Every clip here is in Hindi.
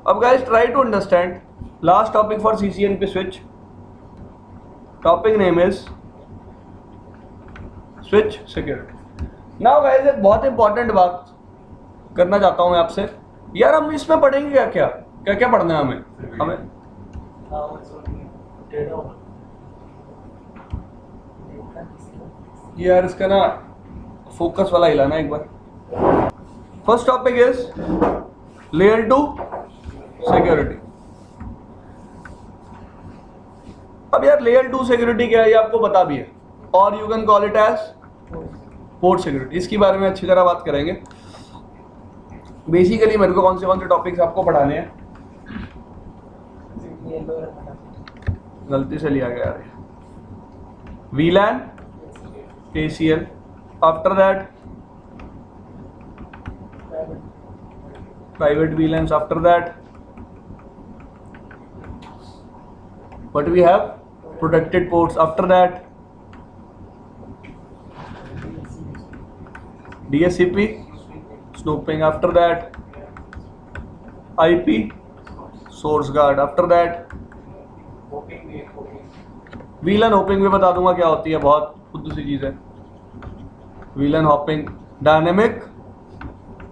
अब guys try to understand last topic for CCNP switch. Topic name is switch security. Now guys एक बहुत इंपॉर्टेंट बात करना चाहता हूं मैं आपसे. यार हम इसमें पढ़ेंगे क्या क्या क्या क्या पढ़ना है हमें यार इसका ना फोकस वाला हिलाना एक बार. First topic is layer 2 security. अब यार लेयर 2 सिक्योरिटी क्या है ये आपको पता भी है, और you can call it as port security. इसके बारे में अच्छी तरह बात करेंगे. बेसिकली मेरे को कौन से टॉपिक्स आपको पढ़ाने हैं. गलती से लिया गया यार. VLAN, ACL, after that private VLANs, after that what we have, protected ports, after that DSCP, snooping, after that IP, source guard, after that VLAN hopping भी बता दूंगा क्या होती है, बहुत खुद सी चीज है. VLAN hopping, dynamic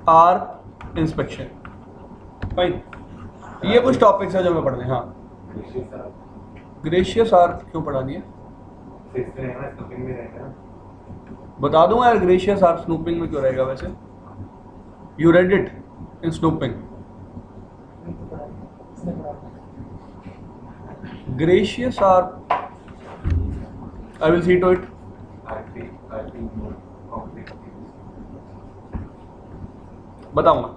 arc inspection. Fine, ये कुछ टॉपिक्स है जो मैं पढ़ने. हाँ, ग्रेशियस आर्क क्यों पढ़ानी है बता दूंगा यार. ग्रेशियस आर्क स्नूपिंग में क्यों रहेगा वैसे. You read it in snooping. Gratuitous ARP I will see to it. बताऊंगा.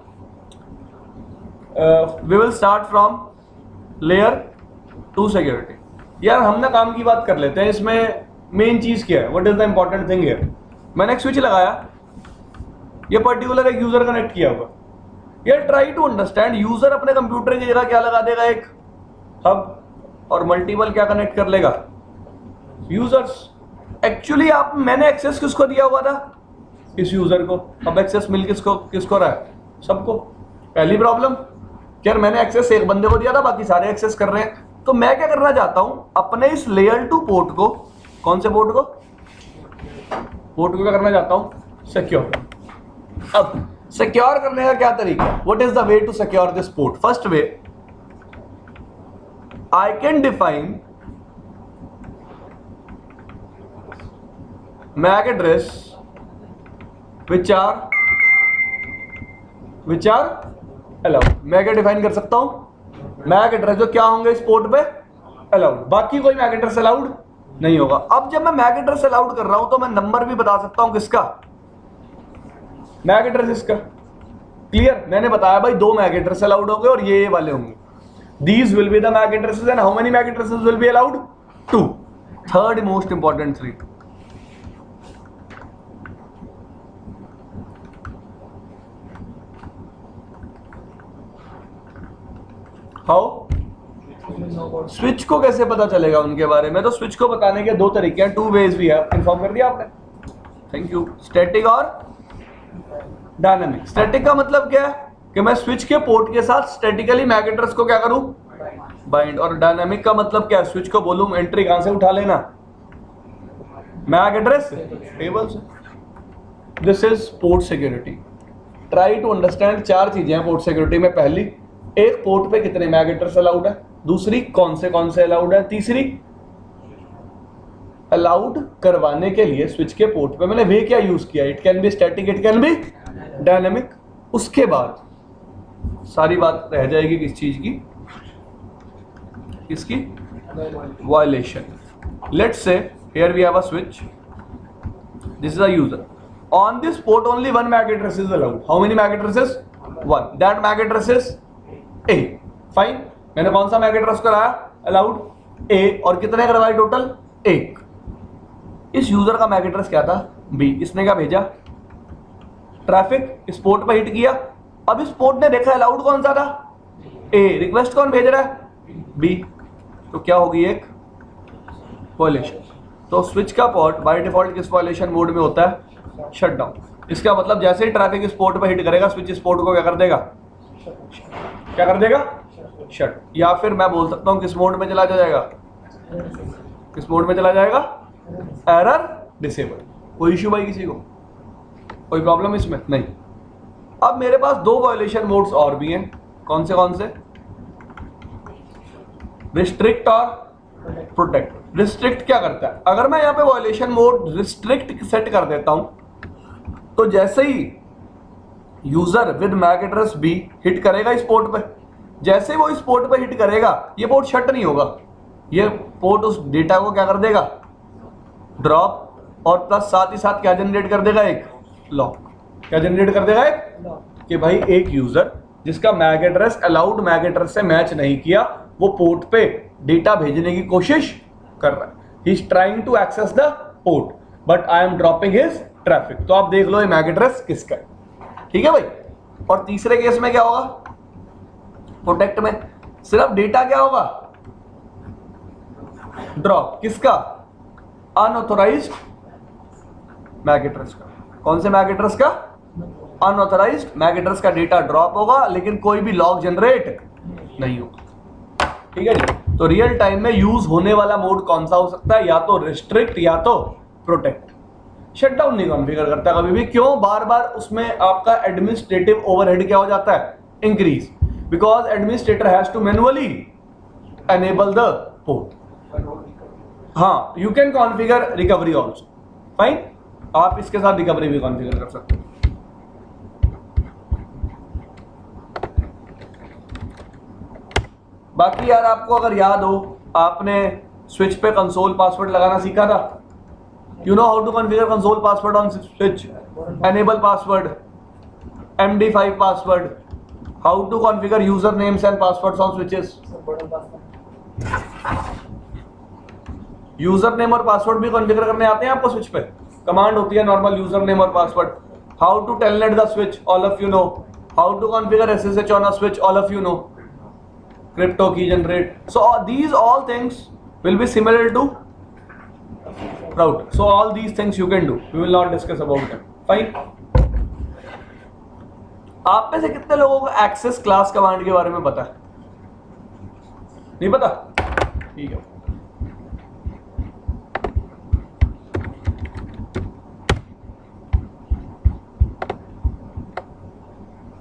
We will start from layer 2 security. यार हम ना काम की बात कर लेते हैं. इसमें मेन चीज क्या है, what is the important thing here. मैंने एक स्विच लगाया, ये पर्टिकुलर एक यूजर कनेक्ट किया होगा. यार ट्राई टू अंडरस्टैंड, यूजर अपने कंप्यूटर की जगह क्या लगा देगा, एक हब, और मल्टीपल क्या कनेक्ट कर लेगा, यूजर्स. एक्चुअली मैंने एक्सेस किसको दिया हुआ था, इस यूजर को. अब एक्सेस मिल किसको रहा है, सबको. पहली प्रॉब्लम, यार मैंने एक्सेस एक बंदे को दिया था, बाकी सारे एक्सेस कर रहे हैं. तो मैं क्या करना चाहता हूं, अपने इस लेयर 2 पोर्ट को, कौन से पोर्ट को क्या करना चाहता हूं, सिक्योर. अब सिक्योर करने का क्या तरीका, what is the way to secure this port. First way, I can define MAC address which are allowed. मैं क्या डिफाइन कर सकता हूं, MAC एड्रेस जो क्या होंगे इस पोर्ट पे अलाउड, बाकी कोई MAC एड्रेस अलाउड नहीं होगा. अब जब मैं MAC एड्रेस अलाउड कर रहा हूं तो मैं नंबर भी बता सकता हूं किसका, MAC एड्रेस इसका. क्लियर. मैंने बताया भाई 2 MAC एड्रेस अलाउड होंगे और ये वाले होंगे. These will be the MAC addresses and how many MAC addresses will be allowed? 2. Third most important thing. How, switch को कैसे पता चलेगा उनके बारे में. तो स्विच को बताने के 2 तरीके हैं. 2 वेज भी है, इन्फॉर्म कर दिया आपने. Thank you. स्टैटिक और डायनामिक. स्टैटिक का मतलब क्या है कि मैं स्विच के पोर्ट के साथ स्टैटिकली MAC एड्रेस को क्या करूं, बाइंड. और डायनामिक का मतलब क्या है, स्विच को बोलूं एंट्री कहां से उठा लेना, MAC एड्रेस टेबल से. This is port security. Try to understand. 4 चीजें हैं पोर्ट सिक्योरिटी में. पहली, एक पोर्ट पे कितने MAC एड्रेस अलाउड है. दूसरी, कौन से अलाउड है. तीसरी, अलाउड करवाने के लिए स्विच के पोर्ट पे मैंने वे क्या यूज किया, it can B static, it can B dynamic. उसके बाद सारी बात रह जाएगी किस चीज की, इसकी violation. Let's say here we have a switch, this is a user. On this port only 1 MAC address is allowed. How many MAC addresses? 1. That MAC address is A. Fine. मैंने कौन सा MAC एड्रेस कराया, अलाउड, A. और कितने करवाए टोटल, 1. इस यूजर का MAC एड्रेस क्या था, B. इसने क्या भेजा, ट्रैफिक इस पोर्ट पर हिट किया. अब इस पोर्ट ने देखा अलाउड कौन सा था, A. रिक्वेस्ट कौन भेज रहा है, B. तो क्या होगी, एक वायलेशन. तो स्विच का पोर्ट बाय डिफॉल्ट किस वायलेशन मोड में होता है, शट डाउन. इसका मतलब जैसे ही ट्रैफिक इस पोर्ट पर हिट करेगा, स्विच इस पोर्ट को क्या कर देगा, क्या कर देगा? शट। या फिर मैं बोल सकता हूं किस मोड में चला जाएगा? किस मोड में चला जाएगा? Error disable. कोई इश्यू भाई किसी को? कोई प्रॉब्लम इसमें? नहीं। अब मेरे पास दो वायलेशन मोड्स और भी हैं। कौन से? रिस्ट्रिक्ट और प्रोटेक्ट। रिस्ट्रिक्ट क्या करता है? अगर मैं यहाँ पे वायलेशन मोड रिस्ट्रिक्ट सेट कर देता हूं तो जैसे ही user with MAC address B hit करेगा इस पोर्ट पे, जैसे ही वो इस पोर्ट पे हिट करेगा ये पोर्ट शट नहीं होगा, ये पोर्ट उस डेटा को क्या कर देगा? ड्रॉप, और प्लस साथ ही साथ क्या जनरेट कर देगा? एक लॉक। क्या जनरेट कर देगा? एक कि भाई एक यूजर जिसका MAC address allowed MAC address से मैच नहीं किया, वो पोर्ट पे डेटा भेजने की कोशिश कर रहा है। He is trying to access the port but I am dropping his traffic. तो आप देख लो ये मैक एड्रेस किसका है। ठीक है भाई। और तीसरे केस में क्या होगा? प्रोटेक्ट में सिर्फ डेटा क्या होगा? ड्रॉप। किसका? अनऑथोराइज्ड मैक एड्रेस का। कौन से मैक एड्रेस का? अनऑथोराइज्ड मैक एड्रेस का डेटा ड्रॉप होगा, लेकिन कोई भी लॉग जनरेट नहीं होगा। ठीक है जी। तो रियल टाइम में यूज होने वाला मोड कौन सा हो सकता है? या तो रिस्ट्रिक्ट या तो प्रोटेक्ट। शटडाउन नहीं कॉन्फ़िगर करता कभी भी। क्यों? बार बार उसमें आपका एडमिनिस्ट्रेटिव ओवरहेड क्या हो जाता है? Increase, because administrator has to manually enable the port. हाँ, you can configure recovery also, fine. आप इसके साथ रिकवरी भी कॉन्फ़िगर कर सकते हो। बाकी यार आपको अगर याद हो, आपने स्विच पे कंसोल पासवर्ड लगाना सीखा था। You know how to configure console password on switch, enable password, MD5 password, how to configure usernames and passwords on switches. Username और पासवर्ड भी कॉन्फ़िगर करने आते हैं आपको? स्विच पे कमांड होती है नॉर्मल यूजरनेम और password. How to telnet the switch, all of you know. How to configure SSH on a switch, all of you know. Crypto key generate. So these all things will be similar to route. So all these things you can do. We will not discuss about them. Fine. आप में से कितने लोगों को एक्सेस क्लास कमांड के बारे में पता है? नहीं पता? ठीक है।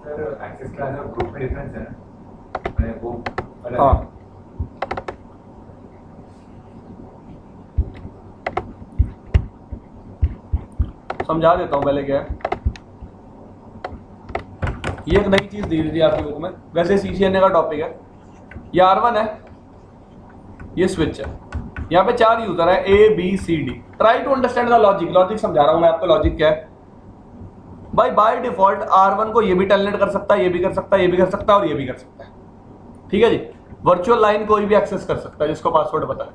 सर एक्सेस क्लास और ग्रुप में डिफरेंस है ना? वो हाँ, समझा देता हूं पहले क्या है। ये एक नई चीज दी हुई थी आपकी बुक में, वैसे CCNA का टॉपिक है। ये R1 है, ये स्विच है। यहाँ पे 4 यूजर है A B C D। Try to understand the logic. Logic समझा रहा हूं मैं आपको। लॉजिक क्या है भाई? बाय डिफॉल्ट R1 को ये भी टेलनेट कर सकता है, ये भी कर सकता है, ये भी कर सकता है और ये भी कर सकता है। ठीक है जी। वर्चुअल लाइन कोई भी एक्सेस कर सकता है जिसको पासवर्ड पता है।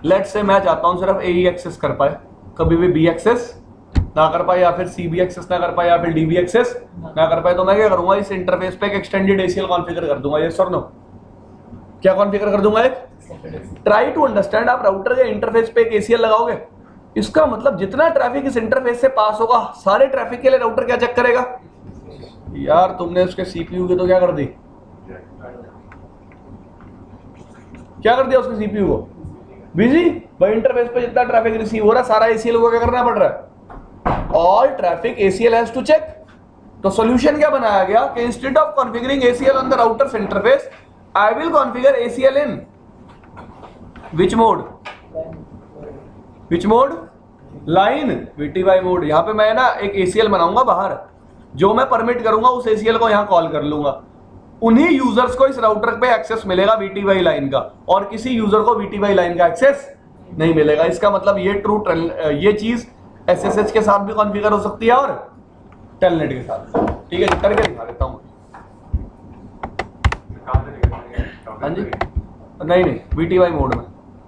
लेट्स से मैं चाहता हूं सिर्फ A ही एक्सेस कर पाए, कभी भी B एक्सेस ना कर पाए, या फिर CB एक्सेस ना कर पाए, या फिर DB एक्सेस ना कर पाए। तो मैं क्या करूंगा? इस इंटरफेस पे एक एक्सटेंडेड ACL कॉन्फ़िगर कर दूंगा। यस और नो? क्या कॉन्फ़िगर कर दूंगा? एक ट्राई टू अंडरस्टैंड। आप राउटर के इंटरफेस पे एक ACL लगाओगे, इसका मतलब जितना ट्रैफिक इस इंटरफेस से पास होगा, सारे ट्रैफिक के लिए राउटर क्या चेक करेगा? यार तुमने उसके CPU की तो क्या कर दी? क्या कर दिया उसके CPU को? बिजी। भाई इंटरफेस पे जितना ट्रैफिक रिसीव हो रहा है, सारा ACL को क्या करना पड़ रहा है? All traffic ACL has to check. तो सॉल्यूशन क्या बनाया गया कि instead of configuring ACL on the routers interface, I will configure ACL in which mode? Which mode? Line VTY mode. यहां पे मैं ना एक ACL बनाऊंगा बाहर, जो मैं परमिट करूंगा उस ACL को यहां कॉल कर लूंगा। उन्हीं यूजर्स को इस राउटर पे एक्सेस मिलेगा VTY लाइन का, और किसी यूजर को VTY लाइन का एक्सेस नहीं मिलेगा। इसका मतलब ये चीज SSH के साथ भी कॉन्फ़िगर हो सकती है और टेलनेट के साथ। ठीक है, करके दिखा देता हूँ। हाँ जी, नहीं VTY मोड में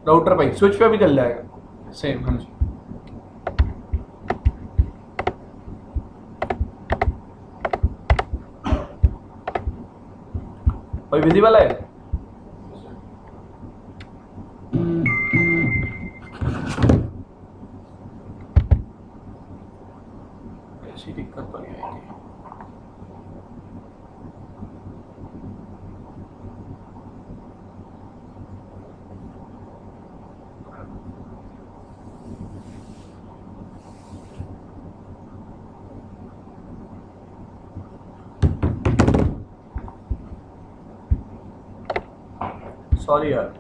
राउटर पे, स्विच पे भी चल जाएगा सेम। हाँ जी, भाई विजिबल है? ऐसी दिक्कत तो नहीं आएगी। सॉरी यार,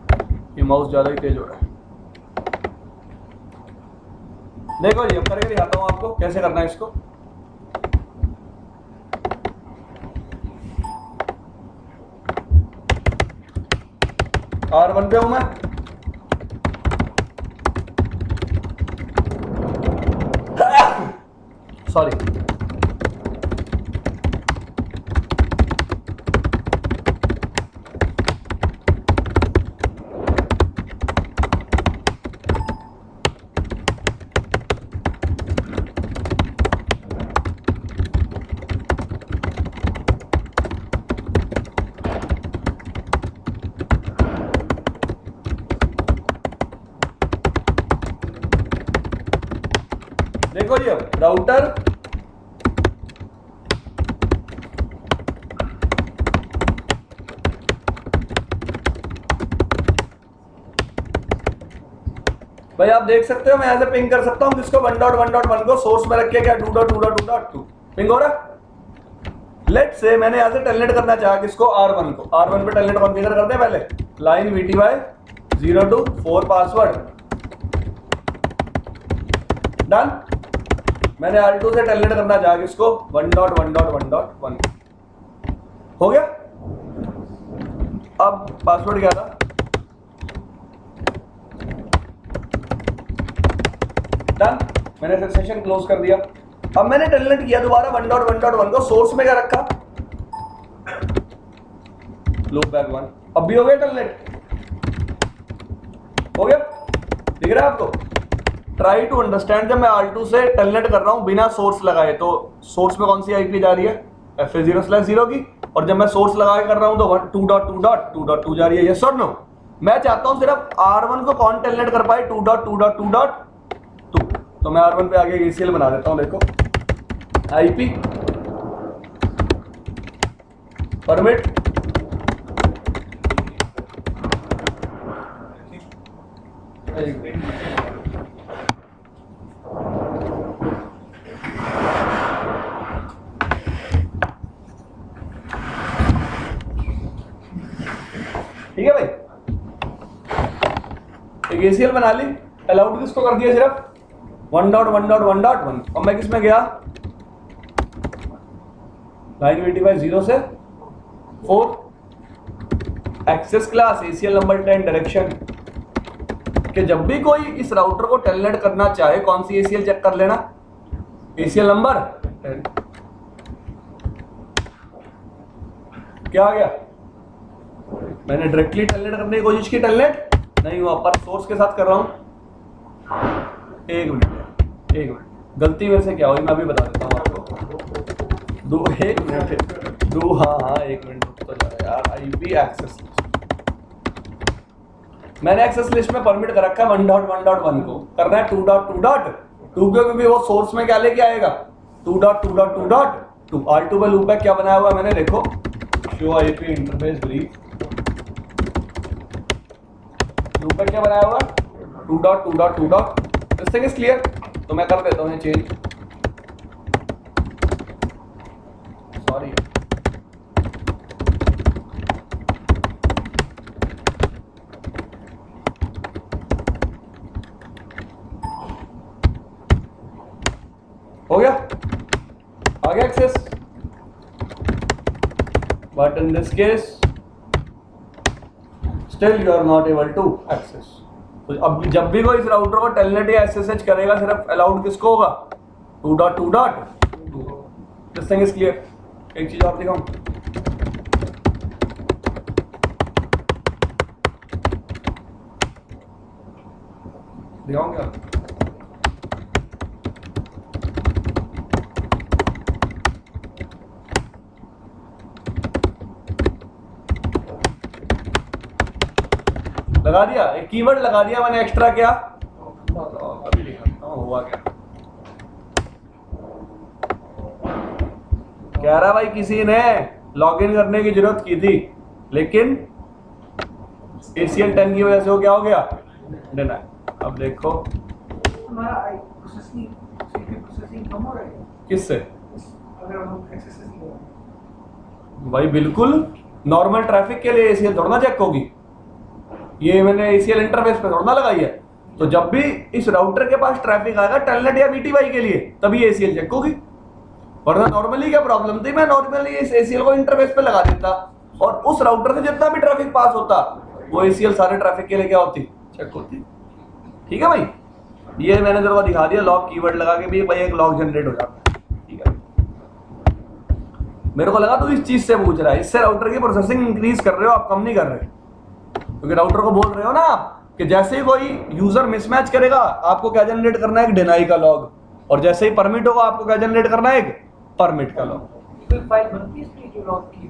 ये माउस ज़्यादा ही तेज हो रहा है। देखो जी, अब करके दिखाता हूँ आपको कैसे करना है इसको। R1 पे हूँ मैं। सॉरी, देखो जी, अब राउटर भाई आप देख सकते हो, मैं ऐसे पिंग कर सकता हूँ किसको 1.1.1 को सोर्स में रख के, क्या 2.2.2.2 पिंग हो रहा है। लेट से मैंने यहाँ से टेलनेट करना चाहा किसको, R1 को। R1 पे टेलनेट कॉन्फ़िगर करते हैं पहले, line VTY 0 to 4 password done. मैंने R2 से टेलनेट करना चाहा किसको 1.1.1.1 हो गया। अब पासवर्ड क्या था, डन। मैंने सेशन क्लोज कर दिया। अब मैंने टेलनेट किया दोबारा 1.1.1 को, सोर्स में क्या रखा, लूप बैक 1। अब भी हो गया टेलनेट, हो गया, दिख रहा है आपको। ट्राई टू अंडरस्टैंड, जब मैं R2 से टेलनेट कर रहा हूं बिना सोर्स लगाए, तो सोर्स में कौन सी आईपी जा रही है, FA0/0 की, और जब मैं सोर्स लगा के कर रहा हूं तो 2.2.2.2 जा रही है। यस और नो। मैं चाहता हूं सिर्फ R1 को कौन टेलनेट कर पाए 2.2.2.2, तो मैं R1 पे आगे ACL बना देता हूं। देखो IP परमिट ठीक है भाई, एक ACL बना ली। अलाउड किसको कर दिया, सिर्फ 1.1.1.1। और मैं किस में गया, लाइन VTY 0 से 4, access class ACL number 10 direction, कि जब भी कोई इस राउटर को टेलनेट करना चाहे, कौन सी ACL चेक कर लेना, ACL नंबर 10। क्या आ गया, मैंने डायरेक्टली टेलनेट करने की कोशिश की, टेलनेट नहीं हुआ, पर सोर्स के साथ कर रहा हूं। एक मिनट, गलती में से क्या हुई मैं अभी बता देता हूँ आपको। एक मिनट, हाँ 1 मिनट रुक तो जा यार। IP एक्सेस लिस्ट, मैंने एक्सेस लिस्ट में परमिट कर रखा है 1.1.1 को, करना है 2.2.2 क्योंकि वो सोर्स में क्या लेके आएगा 2.2.2.2। R2 पे लूप है, क्या बनाया हुआ है मैंने, देखो show IP interface brief, loop पे क्या बनाया हुआ 2.2.2. This thing is clear. तो मैं कर देता हूँ चेंज, सॉरी हो गया, आ गया access, but in this case still you are not able to access. तो अब जब भी कोई इस राउटर को टेलनेट या SSH करेगा, सिर्फ अलाउड किसको होगा 2.2.2। This thing is clear. एक चीज और दिखाऊं, दिखाऊं क्या, लगा दिया, एक कीवर्ड लगा दिया मैंने एक्स्ट्रा। क्या अभी दिखाता हूं हुआ क्या। कह रहा भाई किसी ने लॉगिन करने की जरूरत की थी, लेकिन ACL 10 की वजह से वो क्या हो गया, डिनाई। अब देखो हमारा प्रोसेसिंग कम हो रहा है किससे, अगर हम एक्सेस नहीं हो रहा। भाई बिल्कुल नॉर्मल ट्रैफिक के लिए ACL थोड़ा ना चेक होगी। ये मैंने ACL इंटरफेस पे थोड़ा लगाई है। तो जब भी इस राउटर के पास ट्रैफिक आएगा टेलनेट या VTY के लिए, तभी ACL चेक होगी। वरना नॉर्मली क्या प्रॉब्लम थी, मैं नॉर्मली इस ACL को इंटरफेस पे लगा देता और उस राउटर से जितना भी ट्रैफिक पास होता वो ACL सारे ट्रैफिक के लिए क्या होती, चेक होती। ठीक है भाई, ये मैंने तेरे को दिखा दिया लॉग कीवर्ड लगा के भी भाई एक लॉग जनरेट हो जाता है। ठीक है, मेरे को लगा तो इस चीज से पूछ रहा है, इससे राउटर की प्रोसेसिंग इंक्रीज कर रहे हो आप, कम नहीं कर रहे। क्योंकि राउटर को बोल रहे हो ना आप कि जैसे ही कोई यूजर मिसमैच करेगा आपको क्या जनरेट करना है, एक डिनाई का लॉग, और जैसे ही परमिट होगा आपको क्या जनरेट करना है, एक परमिट का लॉग। कोई फाइल बनती है इसकी जो लॉग की है,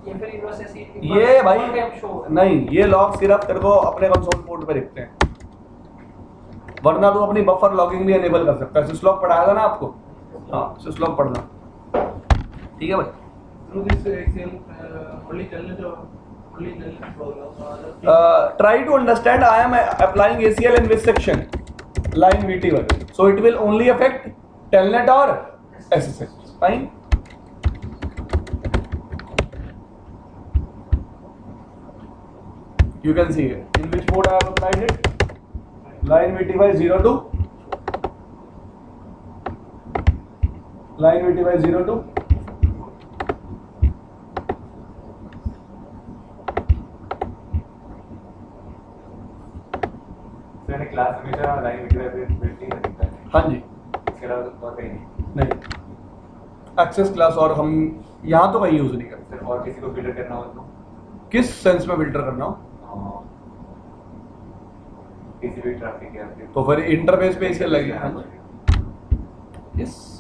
या फिर यूनिवर्सिटी ये भाई नहीं, ये लॉग सिर्फ तेरे को अपने कंसोल पोर्ट पे दिखते हैं, वरना तू अपनी बफर लॉगिंग भी एनेबल कर सकता है। syslog पढ़ाएगा ना आपको, हाँ syslog पढ़ना। ठीक है भाई, through this ACL only telnet try to understand I am applying ACL in which section, line VTY, so it will only affect telnet or SSH. Fine. You can see it. In which port I have applied it? Line VTY 02. Line VTY 02. मैंने क्लास हमेशा लाइन वीडियो पे बिल्डिंग करता है। हाँ जी, इसके अलावा तो और कहीं नहीं एक्सेस क्लास और हम यहाँ तो कहीं यूज नहीं करते। सिर्फ और किसी को फिल्टर करना हो तो किस सेंस में फिल्टर करना हो, किसी भी ट्रैफिक या फिर तो फिर इंटरफेस पे इसे लगेगा। यस,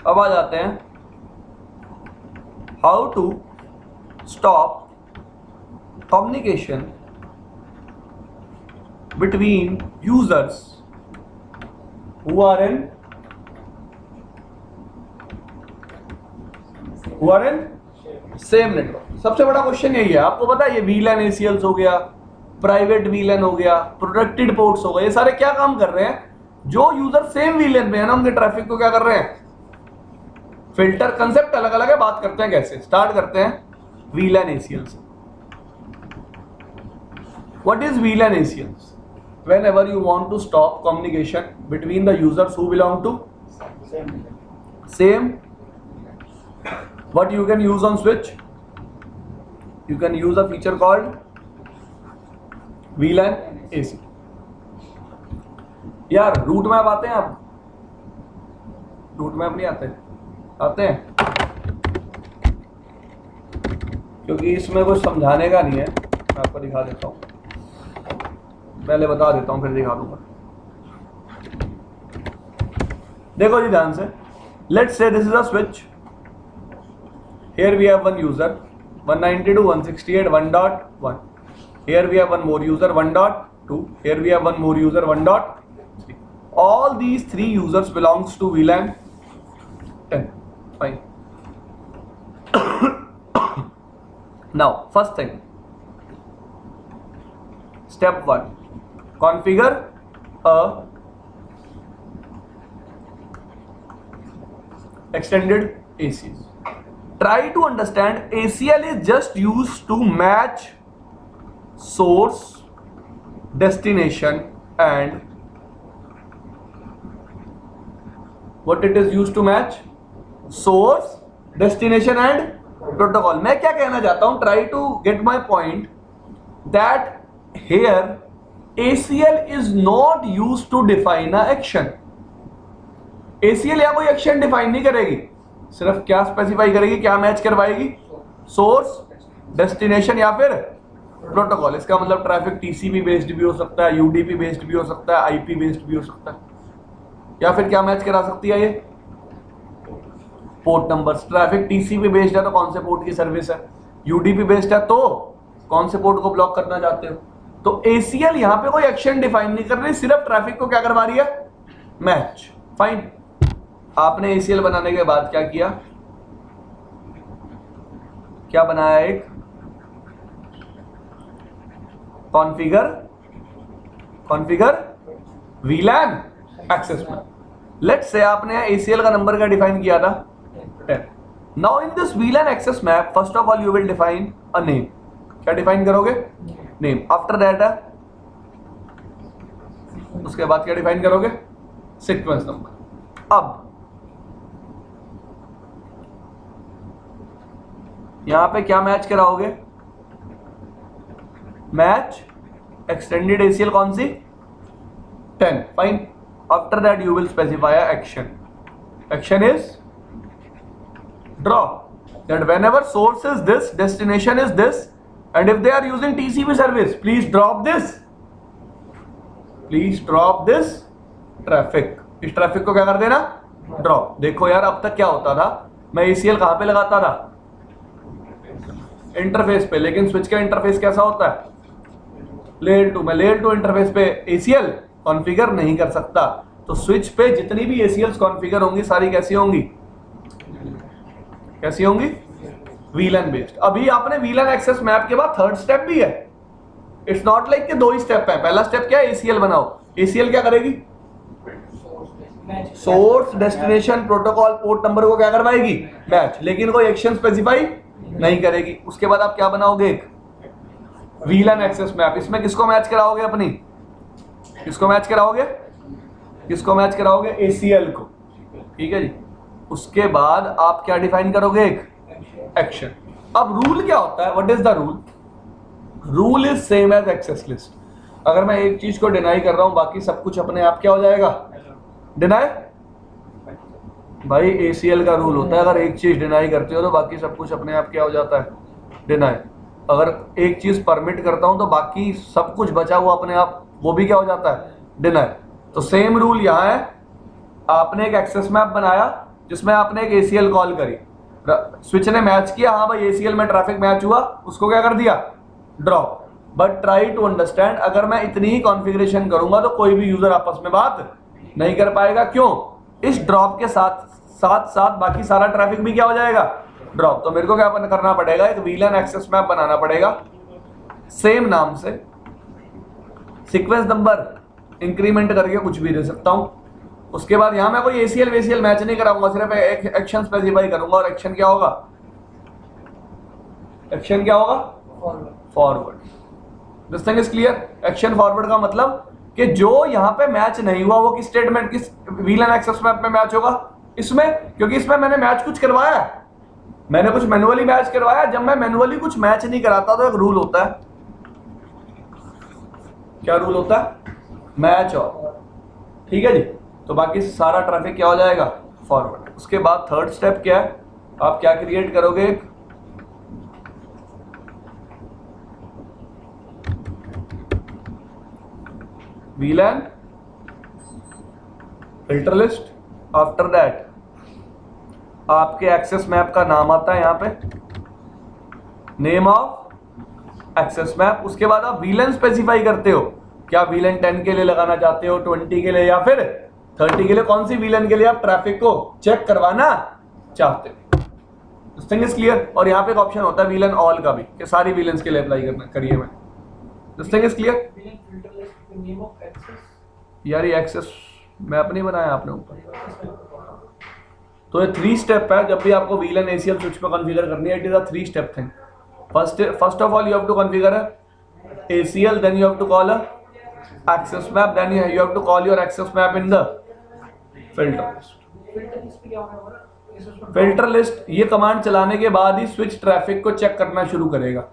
अब आ जाते हैं how to stop communication between users who are in same network. सबसे बड़ा क्वेश्चन यही है, आपको पता है ये VLAN ACLs हो गया, प्राइवेट VLAN हो गया, प्रोटेक्टेड पोर्ट्स हो गए, ये सारे क्या काम कर रहे हैं, जो यूजर सेम VLAN पे है ना उनके ट्रैफिक को क्या कर रहे हैं, फिल्टर। कंसेप्ट अलग अलग है, बात करते हैं कैसे। स्टार्ट करते हैं VLAN ACLs। What is VLAN ACLs? Whenever you want to stop communication between the users who belong to same, what you can use on switch, you can use a feature called VLAN AC। यार रूट मैप आते हैं आप, रूट मैप नहीं आते, आते हैं क्योंकि इसमें कुछ समझाने का नहीं है, मैं आपको दिखा देता हूँ, पहले बता देता हूं फिर दिखा दूंगा। देखो जी ध्यान से, let's say this is a switch, here we have one user 192.168.1.1, here we have one more user 1.2, here we have one more user 1.3, all these 3 users belongs to VLAN 10। Fine, now first thing, step 1, configure a extended ACs. Try to understand ACL is just used to match source, destination and what it is used to match, source, destination and protocol। मैं क्या कहना चाहता हूं, try to get my point that here ACL is not used to define a action। ACL या कोई एक्शन डिफाइन नहीं करेगी, सिर्फ क्या स्पेसिफाई करेगी, क्या मैच करवाएगी, सोर्स, डेस्टिनेशन या फिर प्रोटोकॉल। इसका मतलब ट्रैफिक TCP बेस्ड भी हो सकता है, UDP बेस्ड भी हो सकता है, IP बेस्ड भी हो सकता है, या फिर क्या मैच करा सकती है ये, port numbers. Traffic TCP based है तो कौन से पोर्ट की सर्विस है, UDP बेस्ड है तो कौन से पोर्ट को ब्लॉक करना चाहते हो। तो ACL यहां पे कोई एक्शन डिफाइन नहीं कर रही, सिर्फ ट्रैफिक को क्या करवा रही है, मैच। फाइन, आपने ACL बनाने के बाद क्या किया, क्या बनाया, एक configure VLAN access map. Let's say आपने ACL का नंबर क्या डिफाइन किया था 10. Now in this VLAN access map first of all you will define a name. क्या डिफाइन करोगे? नेम. आफ्टर दैट उसके बाद क्या डिफाइन करोगे? Sequence number. अब यहां पे क्या मैच कराओगे? मैच एक्सटेंडेड ACL कौन सी? 10. Fine. After that you will specify action. Action is draw that whenever source is this, destination is this, and if they are using TCP service, please drop this. Please drop this traffic. इस ट्रैफिक को क्या कर देना? ड्रॉप. देखो यार अब तक क्या होता था, मैं ACL कहां पे लगाता था? इंटरफेस पे. लेकिन स्विच का इंटरफेस कैसा होता है? लेयर 2. मैं लेयर 2 इंटरफेस पे ACL कॉन्फ़िगर नहीं कर सकता. तो स्विच पे जितनी भी ACLs कॉन्फ़िगर होंगी सारी कैसी होंगी? कैसी होंगी? VLAN based. अभी आपने VLAN एक्सेस मैप के बाद थर्ड स्टेप भी है. इट्स नॉट लाइक कि दो ही स्टेप है. पहला स्टेप क्या है? ACL बनाओ. ACL क्या करेगी? Source destination protocol port number को क्या करवाएगी? मैच. लेकिन कोई एक्शन स्पेसिफाई नहीं करेगी. उसके बाद आप क्या बनाओगे? एक VLAN एक्सेस मैप. इसमें किसको मैच कराओगे? अपनी किसको मैच कराओगे? किसको मैच कराओगे? ACL को. ठीक है जी. उसके बाद आप क्या डिफाइन करोगे? एक एक्शन. अब रूल क्या होता है? What is the rule? Rule is same as access list. अगर मैं एक चीज को डिनाई कर रहा हूं बाकी सब कुछ अपने आप क्या हो जाएगा? डिनाई. भाई ACL का रूल होता है अगर एक चीज डिनाई करते हो तो बाकी सब कुछ अपने आप क्या हो जाता है? डिनाई. अगर एक चीज परमिट करता हूं तो बाकी सब कुछ बचा हुआ अपने आप वो भी क्या हो जाता है? डिनाई. तो सेम रूल यहां है. आपने एक एक्सेस मैप बनाया जिसमें आपने एक ACL कॉल करी. स्विच ने मैच किया. हाँ भाई ACL में ट्रैफिक मैच हुआ. उसको क्या कर दिया? Drop. But try to understand, अगर मैं इतनी ही कॉन्फ़िगरेशन करूंगा तो कोई भी यूजर आपस में बात नहीं कर पाएगा. क्यों? इस ड्रॉप के साथ साथ साथ बाकी सारा ट्रैफिक भी क्या हो जाएगा? ड्रॉप. तो मेरे को क्या करना पड़ेगा? एक VLAN एक्सेस मैप बनाना पड़ेगा सेम नाम से. सीक्वेंस नंबर इंक्रीमेंट करके कुछ भी दे सकता हूं. उसके बाद यहां मैं कोई ACL मैच नहीं कराऊंगा. सिर्फ एक एक्शन स्पेसिफाई करूंगा. और एक्शन क्या होगा? एक्शन क्या होगा? Forward. This thing is clear. Action forward का मतलब कि जो यहां पे मैच नहीं हुआ वो किस स्टेटमेंट किस VLAN एक्सेस मैप में मैच होगा? इसमें. क्योंकि इसमें मैंने मैच कुछ करवाया है. मैंने कुछ मैनुअली मैच करवाया. जब मैं मैनुअली कुछ मैच नहीं कराता तो एक रूल होता है. क्या रूल होता है? मैच और. ठीक है जी. तो बाकी सारा ट्रैफिक क्या हो जाएगा? फॉरवर्ड. उसके बाद थर्ड स्टेप क्या है? आप क्या क्रिएट करोगे? VLAN filter list. After that आपके एक्सेस मैप का नाम आता है यहां पे, नेम ऑफ एक्सेस मैप. उसके बाद आप VLAN स्पेसिफाई करते हो. क्या VLAN 10 के लिए लगाना चाहते हो, 20 के लिए या फिर 30 के लिए? कौन सी VLAN के लिए आप ट्रैफिक को चेक करवाना चाहते हो? This thing is clear. और यहाँ पे एक ऑप्शन होता है VLAN ऑल का भी कि सारी VLANs के लिए अप्लाई करना करिए. मैं दिस थिंग इज क्लियर. यार ये एक्सेस मैप नहीं बनाया आपने ऊपर. तो ये 3 स्टेप है. जब भी आपको VLAN ACL स्विच पे कॉन्फ़िगर करनी है, it is a 3 step thing. First of all you have to configure ACL, then you have to call access map, then you have to call your access map in the filter list. Filter list ये कमांड चलाने के बाद ही स्विच ट्रैफिक को चेक करना शुरू करेगा.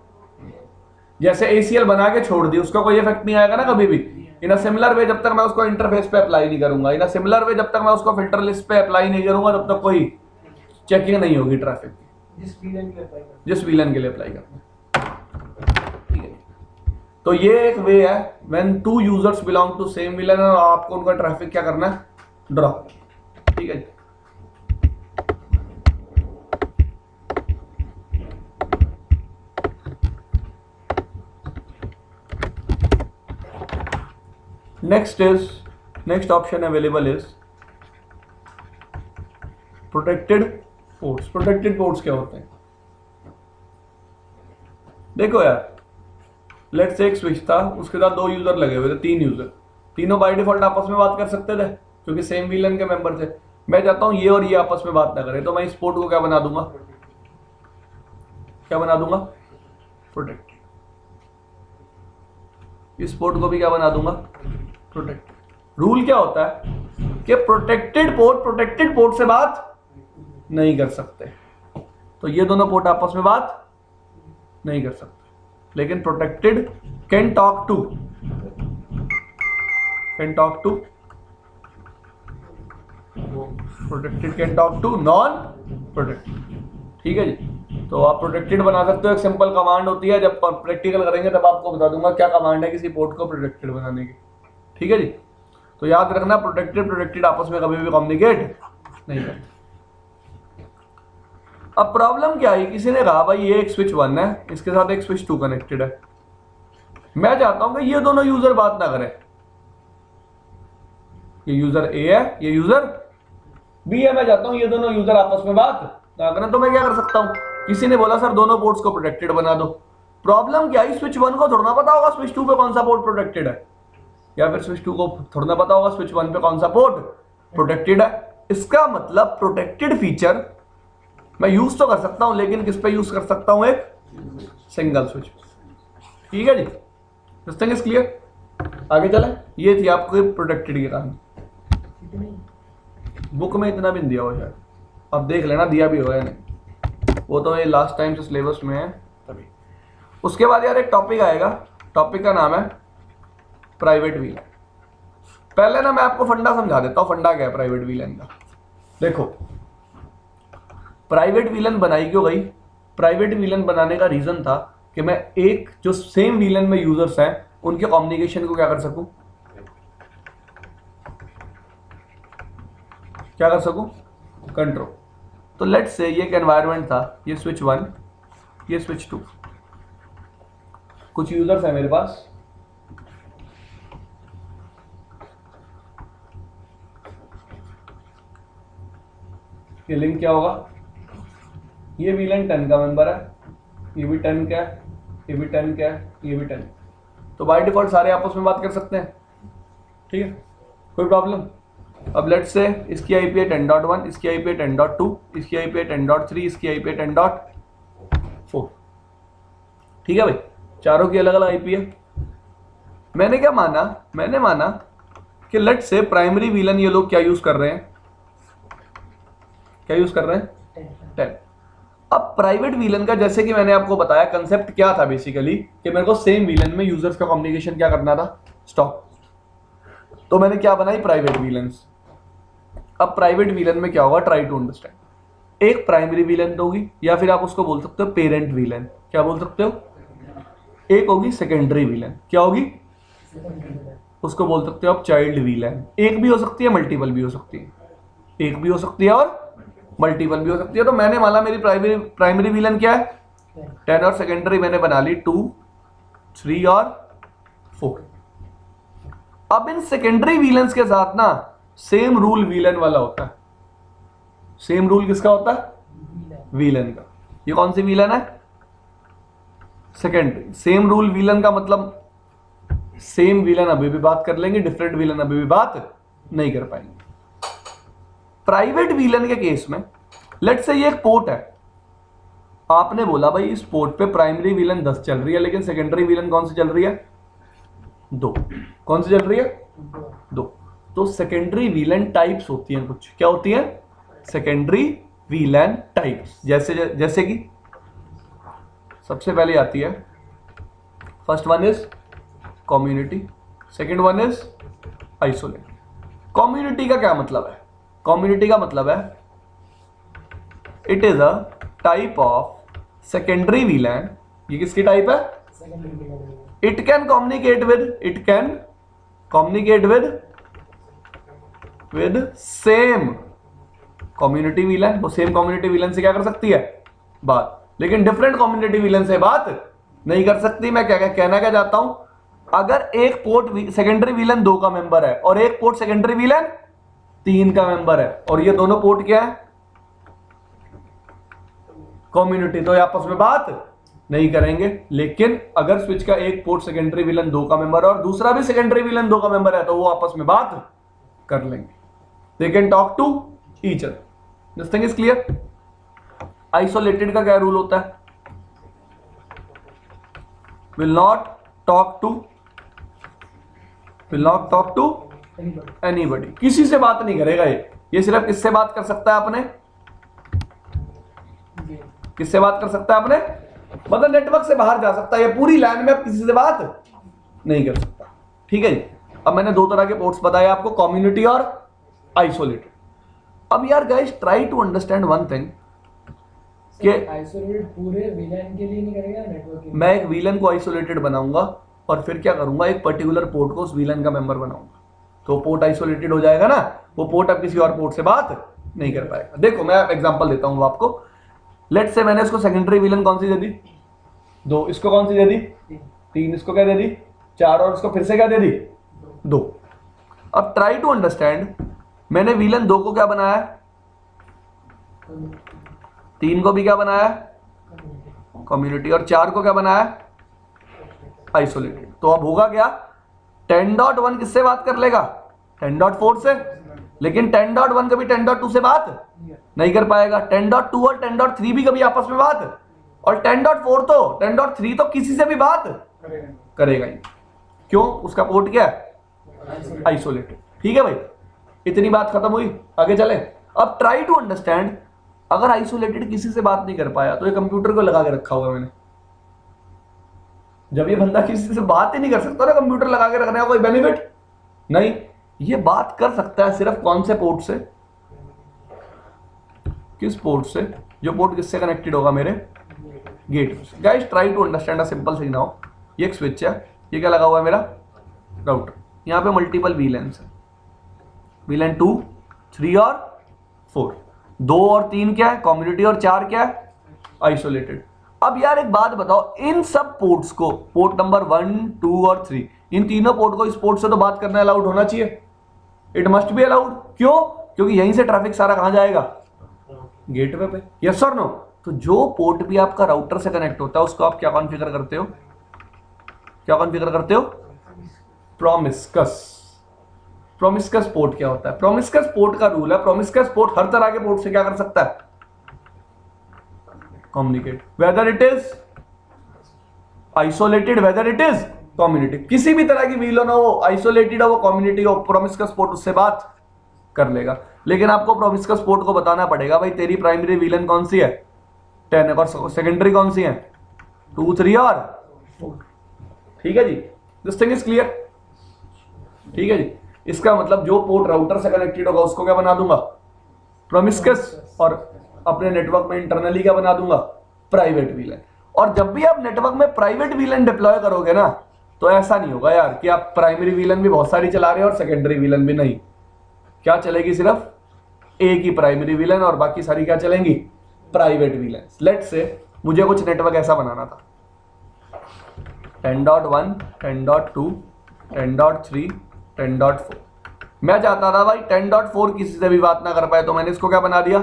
जैसे ACL बना के छोड़ दी उसका कोई इफेक्ट नहीं आएगा ना कभी भी. इन अ सिमिलर वे जब तक मैं उसको इंटरफेस पे अप्लाई नहीं करूंगा, इन अ सिमिलर वे जब तक मैं उसको फिल्टर लिस्ट पे अप्लाई नहीं करूंगा तब तक कोई चेकिंग नहीं होगी ट्रैफिक की. जिस VLAN के लिए अप्लाई करना. तो ये एक वे है when 2 users belong to same VLAN और आपको उनका ट्रैफिक क्या करना है? ड्रॉप. ठीक है. Next option available is protected ports. Protected ports क्या होते हैं? देखो यार, लेट्स से एक स्विच था, उसके साथ 2 यूजर लगे हुए थे, 3 यूजर. तीनों बाय डिफॉल्ट आपस में बात कर सकते थे. क्योंकि सेम विलन के मेंबर थे। मैं चाहता हूं ये और ये आपस में बात ना करें, तो मैं इस पोर्ट को क्या बना दूंगा, क्या बना दूंगा, प्रोटेक्टेड। इस पोर्ट को भी क्या बना दूंगा, प्रोटेक्टेड। रूल क्या होता है कि प्रोटेक्टेड पोर्ट से बात नहीं कर सकते, तो ये दोनों पोर्ट आपस में बात नहीं कर सकते, लेकिन protected can talk to protected can talk to non protected. ठीक है जी, तो आप प्रोटेक्टेड बना सकते हो। एक सिंपल कमांड होती है, जब प्रैक्टिकल करेंगे तब आपको बता दूंगा क्या कमांड है किसी पोर्ट को प्रोटेक्टेड बनाने की। ठीक है जी, तो याद रखना प्रोटेक्टेड आपस में कभी भी कम्युनिकेट नहीं करते। अब प्रॉब्लम क्या है, किसी ने कहा भाई ये एक स्विच 1 है, इसके साथ एक स्विच 2 कनेक्टेड है, मैं चाहता हूं कि ये दोनों यूजर बात ना करें, ये यूजर ए है, ये यूजर बी है, मैं चाहता हूं ये दोनों यूजर आपस में बात ना करें। तो मैं क्या कर सकता हूं, किसी ने बोला सर दोनों पोर्ट्स को प्रोटेक्टेड बना दो। प्रॉब्लम क्या है, स्विच 1 को थोड़ा ना पता होगा स्विच 2 पे कौन सा पोर्ट प्रोटेक्टेड है, या फिर स्विच 2 को थोड़ा ना पता होगा स्विच 1 पे कौन सा पोर्ट प्रोटेक्टेड है। इसका मतलब प्रोटेक्टेड फीचर मैं यूज तो कर सकता हूं, लेकिन किस पे यूज कर सकता हूं, एक सिंगल स्विच। ठीक है जी, दिस थिंग इज क्लियर। आगे चले, ये थी आपको प्रोटेक्टेड की कहानी। बुक में इतना भी नहीं दिया हुआ शायद, अब देख लेना दिया भी होगा या नहीं, वो तो ये लास्ट टाइम से सिलेबस में है तभी। उसके बाद यार एक टॉपिक आएगा, टॉपिक का नाम है प्राइवेट वीलन। पहले ना मैं आपको फंडा समझा देता हूं, फंडा क्या है प्राइवेट वीलन का। देखो प्राइवेट वीलन बनाई क्यों गई, प्राइवेट वीलन बनाने का रीजन था कि मैं एक जो सेम वीलन में यूजर्स हैं उनके कम्युनिकेशन को क्या कर सकूं, क्या कर सकूं, कंट्रोल। तो लेट्स से ये एक एनवायरनमेंट था, ये स्विच 1, ये स्विच 2, कुछ यूजर्स हैं मेरे पास, ये लिंक क्या होगा, ये वीलन 10 का मेंबर है, ये भी 10 का है, ये भी 10 का है, ये भी 10। तो बाय डिफॉल्ट सारे आपस में बात कर सकते हैं, ठीक है, कोई प्रॉब्लम। अब लेट्स से इसकी आईपी है 10.1, इसकी आईपी है 10.2, इसकी आईपी है 10.3, इसकी आईपी है 10.4। ठीक है भाई, चारों की अलग अलग आईपी है। मैंने क्या माना, मैंने माना कि लेट्स से प्राइमरी वीलन ये लोग क्या यूज कर रहे हैं, क्या यूज कर रहे हैं, 10। अब प्राइवेट वीलन का जैसे कि मैंने आपको बताया कंसेप्ट क्या था बेसिकली, कि मेरे को सेम वीलन में यूजर्स का कम्युनिकेशन क्या करना था, स्टॉप। तो मैंने क्या बनाई, प्राइवेट वीलन्स। अब प्राइवेट वीलन में क्या होगा, ट्राई टू अंडरस्टैंड। एक प्राइमरी वीलन तो होगी, या फिर आप उसको बोल सकते हो पेरेंट वीलन, क्या बोल सकते हो, एक होगी सेकेंडरी वीलन, क्या होगी, उसको बोल सकते हो आप चाइल्ड वीलन। एक भी हो सकती है, मल्टीपल भी हो सकती है, एक भी हो सकती है और मल्टीपल भी हो सकती है। तो मैंने माना मेरी प्राइमरी वीलन क्या है, 10, और सेकेंडरी मैंने बना ली 2, 3 और 4। अब इन सेकेंडरी वीलन्स के साथ ना सेम रूल वीलन वाला होता है। सेम रूल किसका होता है, वीलन का। ये कौन सी वीलन है, सेकेंडरी। सेम रूल वीलन का मतलब सेम वीलन अभी भी बात कर लेंगे, डिफरेंट वीलन अभी भी बात नहीं कर पाएंगे। प्राइवेट वीलन के केस में लेट्स से ये एक पोर्ट है, आपने बोला भाई इस पोर्ट पे प्राइमरी वीलन 10 चल रही है, लेकिन सेकेंडरी वीलन कौन सी चल रही है, 2। कौन सी चल रही है, 2। तो सेकेंडरी वीलन टाइप्स होती हैं कुछ, क्या होती हैं, सेकेंडरी वीलन टाइप्स। जैसे कि सबसे पहले आती है, first one is community, second one is isolate. Community का क्या मतलब है, कम्युनिटी का मतलब है it is a type of secondary VLAN. ये किसकी टाइप है, it can communicate with same community VLAN. वो सेम कम्युनिटी वीलन से क्या कर सकती है, बात, लेकिन डिफरेंट कम्युनिटी वीलन से बात नहीं कर सकती। मैं क्या कहना क्या चाहता हूं, अगर एक पोर्ट सेकेंडरी वीलन 2 का मेंबर है और एक पोर्ट सेकेंडरी वीलन 3 का मेंबर है, और ये दोनों पोर्ट क्या है, कम्युनिटी, तो ये आपस में बात नहीं करेंगे। लेकिन अगर स्विच का एक पोर्ट सेकेंडरी वीलन 2 का मेंबर है और दूसरा भी सेकेंडरी वीलन 2 का मेंबर है, तो वो आपस में बात कर लेंगे। They can talk to each other. This thing is clear. Isolated का क्या रूल होता है? will not talk to anybody, किसी से बात नहीं करेगा। ये सिर्फ किससे बात कर सकता है? अपने किससे बात कर सकता है? अपने मतलब नेटवर्क से बाहर जा सकता है। ये पूरी लाइन में अब किसी से बात नहीं कर सकता। ठीक है जी। अब मैंने दो तरह के पोर्ट्स बताए आपको, कम्युनिटी और आइसोलेटेड। अब यार guys try to understand one thing कि आइसोलेटेड पूरे वीलन के लिए नहीं करेगा, नेटवर्क के लिए। मैं एक वीलन को आइसोलेटेड बनाऊंगा और फिर क्या करूंगा, एक पर्टिकुलर पोर्ट को उस वीलन का मेंबर बनाऊंगा, तो पोर्ट आइसोलेटेड हो जाएगा ना। वो पोर्ट अब किसी और पोर्ट से बात नहीं कर पाएगा। देखो मैं एग्जांपल देता हूं आपको। लेट्स से मैंने इसको सेकेंडरी वीलन कौन सी दे दी? 2। इसको कौन सी दे दी? 3। इसको क्या दे दी? 4। और इसको फिर से क्या दे दी? 2। अब ट्राई टू अंडरस्टैंड, मैंने वीलन 2 को क्या बनाया? 3 को भी क्या बनाया? कम्युनिटी। और 4 को क्या बनाया? आइसोलेटेड। तो अब होगा क्या? 10.1 किससे बात कर लेगा? 10.4 से। लेकिन 10.1 कभी 10.2 से बात नहीं कर पाएगा। 10.2 और 10.3 भी कभी आपस में बात, और 10.4 तो 10.3 तो किसी से भी बात करेगा ही। क्यों? उसका पोर्ट क्या है? आइसोलेटेड। ठीक है भाई, इतनी बात खत्म हुई। आगे चले। अब ट्राई टू अंडरस्टैंड, अगर आइसोलेटेड किसी से बात नहीं कर पाया तो ये कंप्यूटर को लगा के रखा हुआ है मैंने। जब ये बंदा किसी से बात ही नहीं कर सकता ना, कंप्यूटर लगा के रखने का कोई बेनिफिट नहीं। ये बात कर सकता है सिर्फ कौन से पोर्ट से? किस पोर्ट से? जो पोर्ट किससे कनेक्टेड होगा? मेरे गेट से। Guys try to understand a simple thing now. ये एक स्विच है, ये क्या लगा हुआ है? मेरा राउटर। यहाँ पे मल्टीपल वीलैन्स है, वीलैन 2, 3 और 4। 2 और 3 क्या है? कम्युनिटी। और 4 क्या है? आइसोलेटेड। अब यार एक बात बताओ, इन सब पोर्ट्स को, पोर्ट नंबर 1, 2 और 3, इन तीनों पोर्ट को इस पोर्ट से तो बात करना अलाउड होना चाहिए। It must be allowed. क्यों? क्योंकि यहीं से ट्रैफिक सारा कहां जाएगा? गेटवे पे। यस और नो? तो जो पोर्ट भी आपका राउटर से कनेक्ट होता है उसको आप क्या कॉन्फ़िगर करते हो? क्या कॉन्फ़िगर करते हो? प्रोमिस्कस। प्रोमिस्कस पोर्ट क्या होता है? प्रोमिस्कस पोर्ट का रूल है, प्रोमिस्कस पोर्ट हर तरह के पोर्ट से क्या कर सकता है? Communicate, whether it is isolated, whether it is community. किसी भी तरह की वीलन हो, वो आइसोलेटेड हो, वो कम्युनिटी हो, प्रोमिस्कस पोर्ट उससे बात कर लेगा। लेकिन आपको प्रोमिस्कस पोर्ट को बताना पड़ेगा, भाई तेरी प्राइमरी वीलन कौन सी है? 10 है। और सेकेंडरी कौन सी है? 2, 3 और 4। ठीक है जी, दिस थिंग इज क्लियर। ठीक है जी। इसका मतलब जो पोर्ट राउटर से कनेक्टेड होगा उसको क्या बना दूंगा? प्रोमिस्कस। और अपने नेटवर्क में इंटरनली क्या बना दूंगा? Private VLAN. और जब भी आप नेटवर्क में प्राइवेट वीलन डिप्लॉय करोगे ना, तो ऐसा नहीं होगा यार कि आप प्राइमरी वीलन भी बहुत सारी चला रहे हो और सेकेंडरी वीलन भी नहीं। क्या चलेगी? सिर्फ एक ही प्राइमरी वीलन और बाकी सारी क्या चलेंगी? Private VLAN. लेट्स से मुझे कुछ नेटवर्क ऐसा बनाना था, 10.1, 10.2, 10.3, 10.4। मैं चाहता था भाई 10.4 किसी से भी बात ना कर पाए, तो मैंने इसको क्या बना दिया?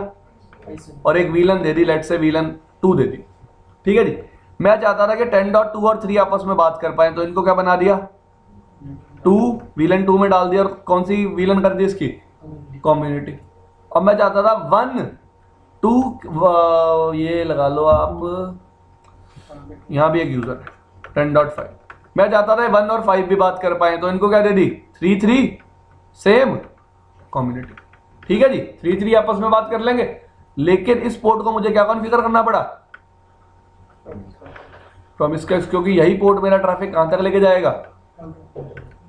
और एक VLAN they the, let's say VLAN 2 दे दी। ठीक है जी। मैं चाहता था कि 10.2 और 3 आपस में बात कर पाए, तो इनको क्या बना दिया? 2 वीलन 2 में डाल दिया, और कौन सी वीलन कर दी इसकी? कम्युनिटी। अब मैं चाहता था 1, 2, ये लगा लो आप, यहां भी एक यूजर है 10.5। मैं चाहता था 1 और 5 भी बात कर पाए, तो इनको क्या दे दी? 3, 3 सेम कम्युनिटी। ठीक है जी। 3, 3 आपस में बात कर लेंगे। लेकिन इस पोर्ट को मुझे क्या कॉन्फ़िगर करना पड़ा? प्रोमिस्कस, क्योंकि यही पोर्ट मेरा ट्रैफिक कहां तक लेके जाएगा?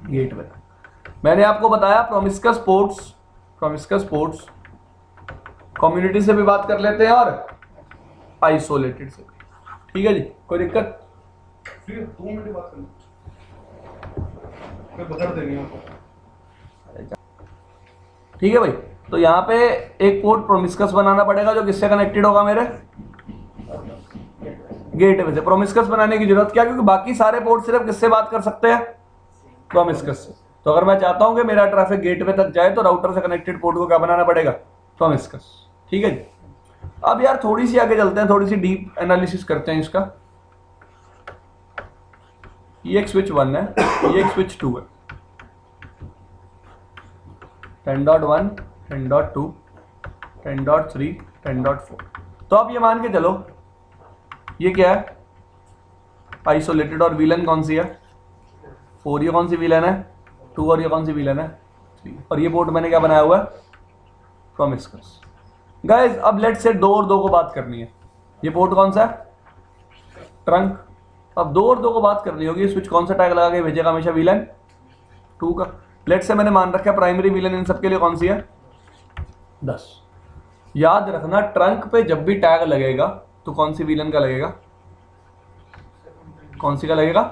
गेटवे। मैंने आपको बताया प्रोमिस्कस पोर्ट्स कम्युनिटी से भी बात कर लेते हैं और आइसोलेटेड से भी। ठीक है जी, कोई दिक्कत? 2 मिनट बात करना, मैं बता देंगे आपको। ठीक है भाई। तो यहां पे एक पोर्ट प्रोमिस्कस बनाना पड़ेगा जो किससे कनेक्टेड होगा? मेरे गेटवे से। प्रोमिस्कस बनाने की जरूरत क्या? क्योंकि बाकी सारे पोर्ट सिर्फ किससे बात कर सकते हैं? प्रोमिस्कस से। तो अगर मैं चाहता हूं कि मेरा ट्रैफिक गेटवे तक जाए, तो राउटर से कनेक्टेड पोर्ट को क्या बनाना पड़ेगा? प्रोमिस्कस। ठीक है जी। अब यार थोड़ी सी आगे चलते हैं, थोड़ी सी डीप एनालिसिस करते हैं इसका। ये एक स्विच 1 है, ये एक स्विच 2 है। 10.1, 10.2, 10.3, 10.4। तो आप ये मान के चलो ये क्या है, आइसोलेटेड, और वीलन कौन सी है 4, ये कौन सी वीलन है 2, और ये कौन सी वीलन है 3, और ये पोर्ट मैंने क्या बनाया हुआ है प्रॉमिस्कस। गाइस अब लेट से 2 और 2 को बात करनी है। ये पोर्ट कौन सा है ट्रंक। अब 2 और 2 को बात करनी होगी, स्विच कौन सा टैग लगा के भेजेगा हमेशा वीलन 2 का। लेट से मैंने मान रखा है प्राइमरी वीलन इन सबके लिए कौन सी है 10। याद रखना ट्रंक पे जब भी टैग लगेगा तो कौन सी वीलन का लगेगा, कौन सी का लगेगा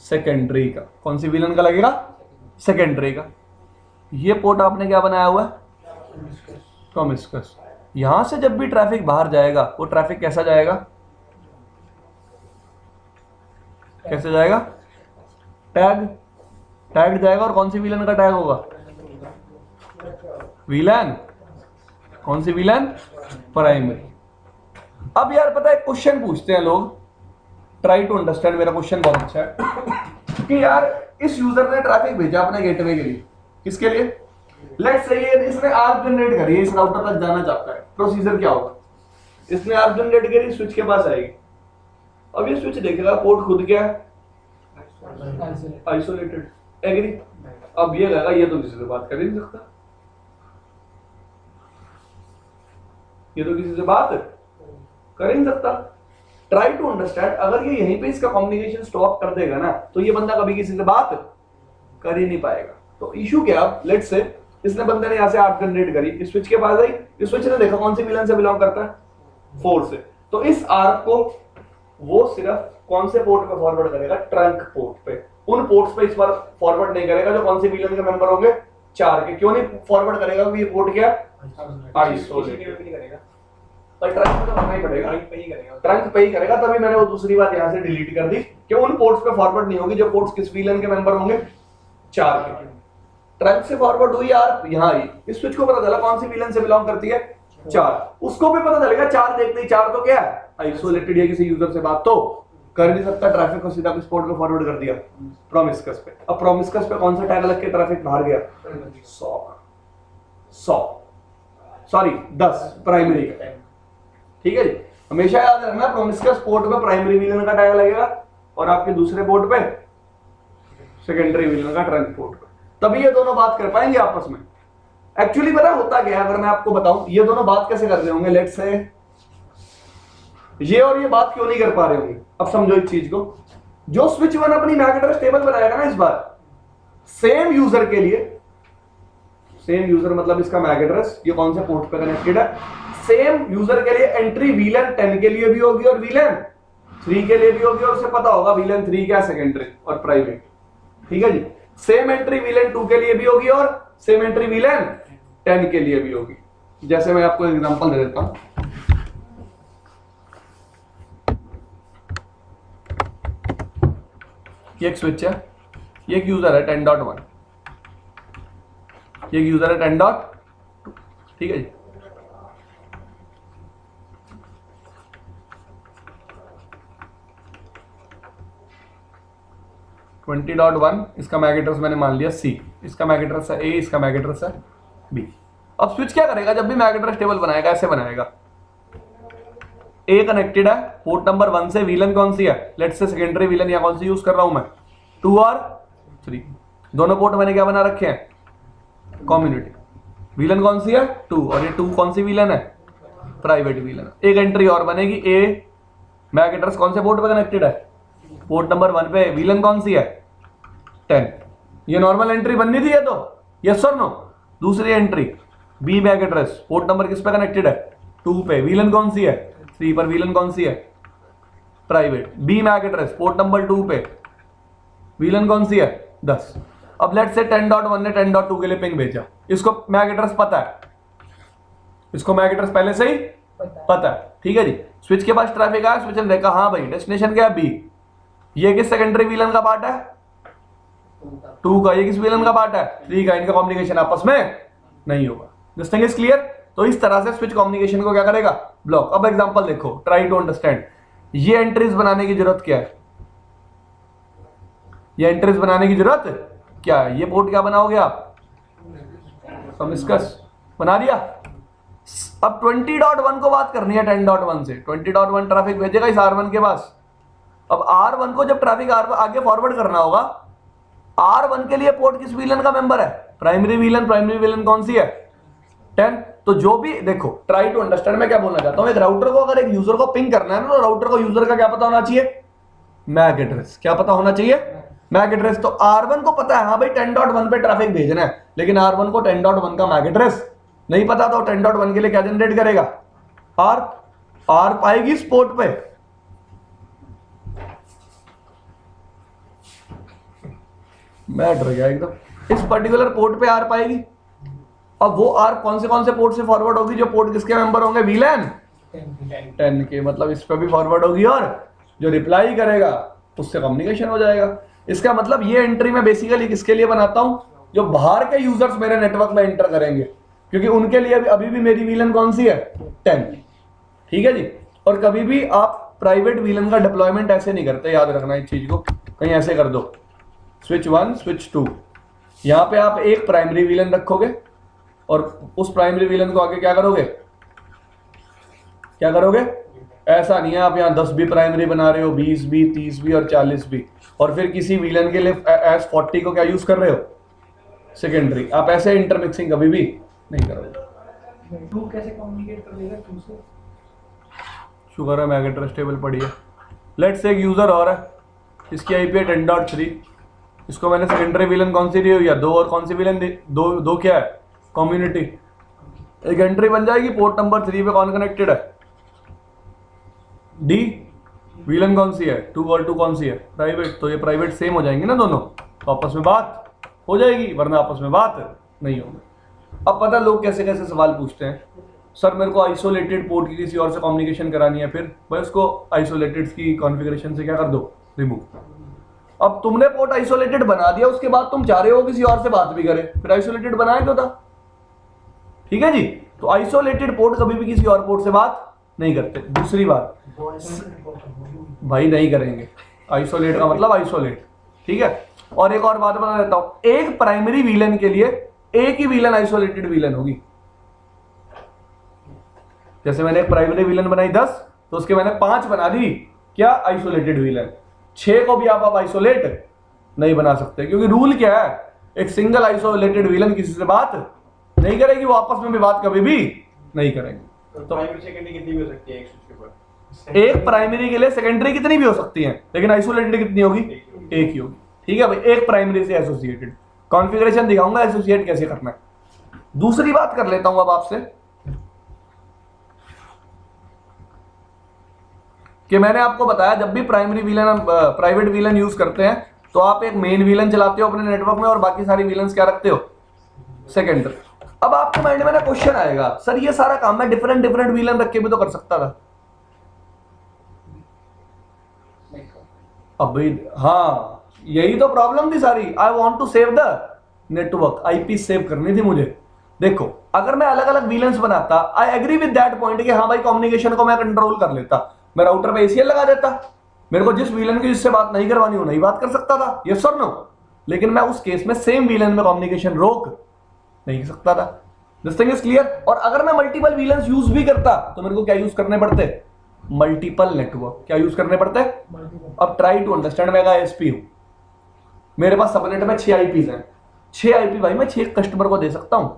सेकेंडरी का। कौन सी वीलन का लगेगा सेकेंडरी का। ये पोर्ट आपने क्या बनाया हुआ है प्रॉमिस्कस। यहां से जब भी ट्रैफिक बाहर जाएगा वो ट्रैफिक कैसा जाएगा, कैसे जाएगा टैग जाएगा। और कौन सी वीलन का टैग होगा वीलन, कौन सी वीलन प्राइमरी। अब यार पता है क्वेश्चन पूछते हैं लोग, ट्राई टू अंडरस्टैंड, मेरा क्वेश्चन बहुत अच्छा है कि यार इस यूजर ने ट्रैफिक भेजा अपने गेटवे के लिए, किसके लिए लेट्स से ये इसने आर्क जनरेट करी है, इस राउटर तक जाना चाहता है, प्रोसीजर क्या होगा, इसने आर्क जनरेट करी, स्विच के पास आएगी। अब ये स्विच देखेगा पोर्ट खुद क्या है आइसोलेटेड, एग्री। अब ये लगा ये तो किसी से बात कर ही नहीं सकता, ये तो किसी से बात कर ही नहीं सकता। ट्राई टू अंडरस्टैंड, अगर ये यहीं पे इसका कम्युनिकेशन स्टॉप कर देगा ना तो ये बंदा कभी किसी से बात कर ही नहीं पाएगा। तो इशू क्या, लेट्स से इसने बंदे ने यहां से आर्क जनरेट करी, इस स्विच के पास आई, इस स्विच ने देखा कौन सी विलन से बिलोंग करता है 4 से, तो इस आर्क को वो सिर्फ कौन से पोर्ट पे फॉरवर्ड करेगा ट्रंक पोर्ट पे। उन पोर्ट्स पे इस बार फॉरवर्ड नहीं करेगा जो कौन सी विलन के मेंबर होंगे 4 के। क्यों नहीं फॉरवर्ड करेगा क्योंकि ये पोर्ट क्या आइसोलेटेड करेगा, पर ट्रंक पे तो करना ही पड़ेगा, ट्रंक पे ही करेगा। तभी मैंने वो दूसरी बात यहां से डिलीट कर दी कि उन पोर्ट्स पे फॉरवर्ड नहीं होगी जो पोर्ट्स किस विलन के मेंबर होंगे 4 के। ट्रंक से फॉरवर्ड हुई यार यहां आई, इस स्विच को पता चला कौन सी विलन से बिलोंग करती है 4, उसको भी पता चलेगा 4 देखते ही 4 तो क्या है आइसोलेटेड, है किसी यूजर से बात तो कर नहीं सकता, ट्रैफिक को सीधा किस पोर्ट पे फॉरवर्ड कर दिया प्रॉमिस्कस पे। अब प्रॉमिस्कस पे कौन सा टैग लग के ट्रैफिक बाहर गया 100 सॉरी 10 प्राइमरी का टैग, ठीक है जी। हमेशा याद रखना प्रॉमिस्कस पोर्ट पे प्राइमरी विलन का टैग लगेगा और आपके दूसरे पोर्ट पे सेकेंडरी विलन का ट्रंक पोर्ट पे, तभी ये दोनों बात कर पाएंगे आपस में। एक्चुअली पता होता क्या है, अगर मैं आपको बताऊं ये दोनों बात कैसे कर रहे होंगे, लेट्स से ये और ये बात क्यों नहीं कर पा रहे होंगे। अब समझो इस चीज को, जो स्विच 1 अपनी मैक एड्रेस टेबल बनाएगा ना इस बार सेम यूजर के लिए, सेम यूजर मतलब इसका मैक एड्रेस ये कौन से पोर्ट पे कनेक्टेड है, सेम यूजर के लिए एंट्री वीलन 10 के लिए भी होगी और वीलन 3 के लिए भी होगी, और उसे पता होगा वीलन 3 क्या सेकेंडरी और प्राइवेट, ठीक है जी। सेम एंट्री वीलन 2 के लिए भी होगी और सेम एंट्री वीलन 10 के लिए भी होगी। जैसे मैं आपको एग्जांपल दे देता हूं, ये एक स्विच है, ये एक यूजर है 10.1, ये एक यूजर है 10.2, ठीक है जी। $20.1 इसका मैक एड्रेस मैंने मान लिया C, इसका मैक एड्रेस है A, इसका मैक एड्रेस है B। अब स्विच क्या करेगा, जब भी मैक एड्रेस टेबल बनाएगा ऐसे बनाएगा, A कनेक्टेड है पोर्ट नंबर 1 से, विलन कौन सी है लेट्स से सेकेंडरी विलन, या कौन सी यूज कर रहा हूं मैं 2 और 3, दोनों पोर्ट मैंने क्या बना रखे हैं कम्युनिटी। विलन कौन सी है 2, और ये 2 कौन सी विलन है प्राइवेट विलन। एक एंट्री और बनेगी, A मैक एड्रेस कौन से पोर्ट पे कनेक्टेड है पोर्ट नंबर 1 पे, विलन कौन सी है 10। ये नॉर्मल एंट्री बननी थी, ये तो यस और नो। दूसरी entry B MAC address port number किस पे कनेक्टेड है 2 पे, विलन कौन सी है 3 पर, विलन कौन सी है private. B MAC address port number 2 पे, विलन कौन सी है 10। अब लेट्स से 10.1 ने 10.2 के लिए पिंग भेजा, इसको मैक एड्रेस पता है, इसको मैक एड्रेस पहले से ही पता है, ठीक है जी। स्विच के पास ट्रैफिक आया, स्विच ने देखा हाँ भाई डेस्टिनेशन क्या है B, ये किस सेकेंडरी विलन का पार्ट है 2 का, ये किस विलन का पार्ट है 3 का, इनका कम्युनिकेशन आपस में नहीं होगा। This thing is clear. तो इस तरह से स्विच कम्युनिकेशन को क्या करेगा ब्लॉक। अब एग्जांपल देखो, ट्राई टू अंडरस्टैंड, ये एंट्रीज बनाने की जरूरत क्या है, ये एंट्रीज बनाने की जरूरत क्या है, ये पोर्ट क्या बनाओगे आप प्रॉमिस्कस, बना दिया। अब 20.1 को बात करनी है 10.1 से। 20.1 ट्रैफिक भेजेगा इस R1 के पास। अब R1 को जब ट्रैफिक आगे फॉरवर्ड करना होगा, R1 के लिए पोर्ट किस वीलन का मेंबर है? Primary VLAN. प्राइमरी वीलन कौन सी है? 10। तो जो भी देखो, ट्राई टू अंडरस्टैंड मैं क्या बोलना चाहता हूं। एक राउटर को अगर एक यूजर को पिंग करना है ना, तो राउटर को यूजर का क्या पता होना चाहिए? MAC address. क्या पता होना चाहिए? MAC address. तो R1 को पता है हाँ भाई 10.1 पे ट्रैफिक भेजना है, लेकिन R1 को 10.1 का मैक एड्रेस नहीं पता। तो 10.1 के लिए क्या जनरेट करेगा? R पाएगी इस पोर्ट पे। मैं डर गया एकदम। इस पर्टिकुलर पोर्ट पे R पाएगी। अब वो R कौन से पोर्ट से फॉरवर्ड होगी? जो पोर्ट किसके मेंबर होंगे? वीलन 10 के। मतलब इस पे भी फॉरवर्ड होगी, और जो रिप्लाई करेगा उससे कम्युनिकेशन हो जाएगा। इसका मतलब ये एंट्री मैं बेसिकली किसके लिए बनाता हूं? जो बाहर के यूजर्स मेरे नेटवर्क में एंटर करेंगे, क्योंकि उनके लिए अभी भी मेरी वीलन कौन सी है? 10। ठीक है जी। और कभी भी आप प्राइवेट वीलन का डिप्लॉयमेंट ऐसे नहीं करते, याद रखना इस चीज को। कहीं ऐसे कर दो स्विच 1 स्विच 2। यहां पे आप एक प्राइमरी वीलन रखोगे और उस प्राइमरी वीलन को आगे क्या करोगे? क्या करोगे? ऐसा नहीं है आप यहाँ 10 भी प्राइमरी बना रहे हो, 20 भी, 30 भी और 40 भी, और फिर किसी विलन के लिए S40 को क्या यूज कर रहे हो? सेकेंडरी। आप ऐसे इंटरमिक्सिंग कभी भी नहीं करोगे। 2 कैसे कम्युनिकेट कर लेगा 2 से? शुगर है मैक एड्रेस टेबल पड़ी है। लेट्स से एक यूजर और है, इसकी आईपी है 10.3। इसको मैंने सेकेंडरी विलन कौन सी दी हुई है? 2। और कौन सी विलन दी? दो क्या है? कम्युनिटी। एक एंट्री बन जाएगी पोर्ट नंबर 3 पे कौन कनेक्टेड है? डी। विलन कौन सी है? 2 और 2 कौन सी है? प्राइवेट। तो ये प्राइवेट सेम हो जाएंगे ना दोनों, तो आपस में बात हो जाएगी, वरना आपस में बात नहीं होगी। अब पता लोग कैसे कैसे सवाल पूछते हैं, सर मेरे को आइसोलेटेड पोर्ट की किसी और से कम्युनिकेशन करानी है, फिर भाई उसको आइसोलेटेड की कॉन्फ़िगरेशन से क्या कर दो? रिमूव। अब तुमने पोर्ट आइसोलेटेड बना दिया, उसके बाद तुम चाह रहे हो किसी और से बात भी करे, फिर आइसोलेटेड बनाया क्यों था? ठीक है जी। तो आइसोलेटेड पोर्ट कभी भी किसी और पोर्ट से बात नहीं करते। दूसरी बात भाई नहीं करेंगे, आइसोलेट का मतलब आइसोलेट। ठीक है। और एक और बात बता देता हूं, एक प्राइमरी वीलन के लिए एक ही वीलन आइसोलेटेड वीलन होगी। जैसे मैंने एक प्राइमरी वीलन बनाई 10, तो उसके मैंने 5 बना दी क्या? Isolated VLAN. 6 को भी आप आइसोलेट नहीं बना सकते, क्योंकि रूल क्या है? एक सिंगल आइसोलेटेड वीलन किसी से बात नहीं करेगी, वो आपस में भी बात कभी भी नहीं करेंगे। तो प्राइमरी सेकेंडरी कितनी भी हो सकती है एक स्विच के ऊपर? एक प्राइमरी के लिए सेकेंडरी कितनी भी हो सकती है, लेकिन आइसोलेटेड कितनी होगी? एक ही होगी। ठीक है भाई, एक प्राइमरी से एसोसिएटेड। कॉन्फ़िगरेशन दिखाऊंगा एसोसिएट कैसे करना है। दूसरी बात कर लेता हूं अब आपसे कि मैंने आपको बताया जब भी primary VLAN private VLAN use करते हैं, तो आप एक मेन वीलन चलाते हो अपने नेटवर्क में और बाकी सारी वीलन्स क्या रखते हो? सेकेंडरी। अब आपके माइंड में ना क्वेश्चन आएगा, सर ये सारा काम मैं डिफरेंट वीलन रख के भी तो कर सकता था। अब भाई हाँ, यही तो प्रॉब्लम थी सारी। I want to save the network, IP save करनी थी मुझे। देखो अगर मैं अलग अलग वीलन्स बनाता, I agree with that point कि हाँ भाई कम्युनिकेशन को मैं कंट्रोल कर लेता, मैं राउटर पे एसीएल लगा देता, मेरे को जिस वीलन की जिससे बात नहीं करवानी वो नहीं बात कर सकता था, यस और नो। लेकिन मैं उस केस में सेम वीलन में कम्युनिकेशन रोक नहीं सकता था। This thing is clear. और अगर मैं मल्टीपल वीलन्स यूज भी करता तो मेरे को क्या यूज करने पड़ते? Multiple network. क्या यूज करने पड़ते? अब ट्राई टू अंडरस्टैंड, मैं एसपी हूं, मेरे पास सबनेट में 6 आईपीज हैं। 6 आईपी भाई मैं 6 कस्टमर को दे सकता हूं,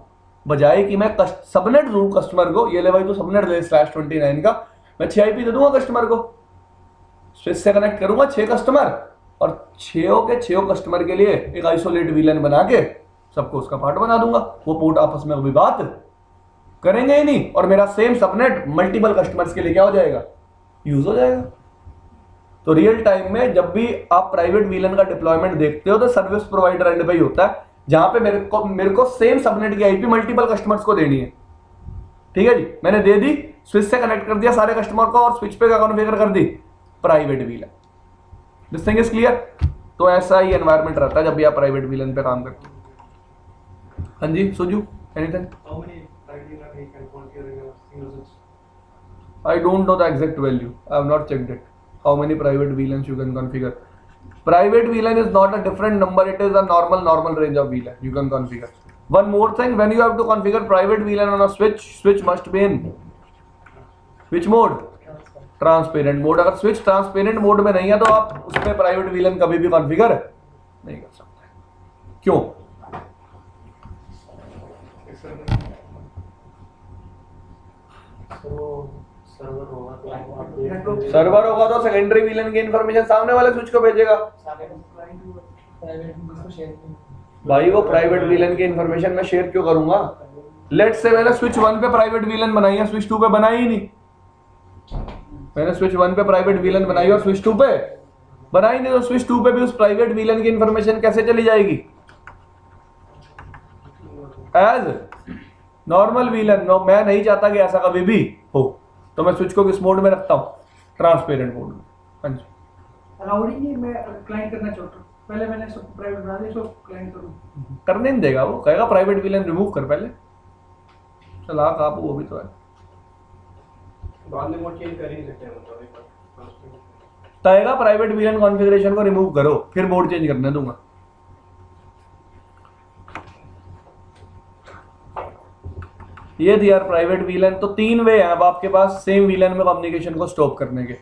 बजाय कि मैं सबनेट दूं कस्टमर को। ये ले भाई तो सबनेट दे /29 का, मैं 6 आईपी दे दूंगा कस्टमर को, स्विच से कनेक्ट करूंगा 6 कस्टमर, और 6 के 6 कस्टमर के लिए एक आइसोलेट वीलन बना के सबको उसका पार्ट बना दूंगा। वो पोर्ट आपस में कभी बात करेंगे ही नहीं, और मेरा सेम सबनेट मल्टीपल कस्टमर्स के लिए क्या हो जाएगा? यूज हो जाएगा। तो रियल टाइम में जब भी आप प्राइवेट वीलन का डिप्लॉयमेंट देखते हो तो सर्विस प्रोवाइडर एंड पे ही होता है, जहां पे मेरे को सेम सबनेट की आईपी मल्टीपल कस्टमर्स को देनी है। ठीक है जी, मैंने दे दी, स्विच से कनेक्ट कर दिया सारे कस्टमर को, और स्विच पे क्या कॉन्फ़िगर कर दी? Private VLAN. This thing is clear. तो ऐसा ही एनवायरमेंट रहता है जब भी आप प्राइवेट वीलन पे काम करते हो। हाँ जी Suju, anything? I don't know the exact value. I have not checked it. How many private VLANs you can configure? Private VLAN is not a different number. It is a normal range of VLAN you can configure. One more thing, when you have to configure private VLAN on a switch must be in which mode? Transparent mode. अगर स्विच ट्रांसपेरेंट मोड में नहीं है तो आप उसमें प्राइवेट VLAN कभी भी कॉन्फ़िगर नहीं कर सकते। क्यों? सर्वर होगा तो सेकेंडरी VLAN की इंफॉर्मेशन सामने वाले स्विच को भेजेगा। भाई वो प्राइवेट VLAN की इंफॉर्मेशन मैं शेयर क्यों करूंगा? लेट्स से मैंने स्विच 1 पे प्राइवेट VLAN बनाई है, स्विच 2 पे बनाई ही नहीं। मैंने स्विच 1 पे प्राइवेट VLAN बनाई और स्विच 2 पे बनाई नहीं, तो स्विच 2 पे भी उस प्राइवेट VLAN की इंफॉर्मेशन कैसे चली जाएगी? As normal VLAN। मैं नहीं चाहता कि ऐसा कभी भी हो, तो मैं स्विच को किस मोड में रखता हूँ? ट्रांसपेरेंट मोड में। हाँ जी, अलाउड ही नहीं। मैं क्लाइंट करना चाहता हूँ, पहले मैंने सबको प्राइवेट बना दिया, इसको क्लाइंट करूँ। करने नहीं देगा, वो कहेगा प्राइवेट VLAN रिमूव कर पहले। चला आप वो भी तो है, बाद में मोड चेंज कर ही सकते हैं मतलब। कहेगा प्राइवेट VLAN कॉन्फ़िगरेशन को रिमूव करो, फिर मोड चेंज करने दूंगा। ये थी यार प्राइवेट VLAN। तो 3 वे हैं अब आपके पास सेम VLAN में कम्युनिकेशन को स्टॉप करने के।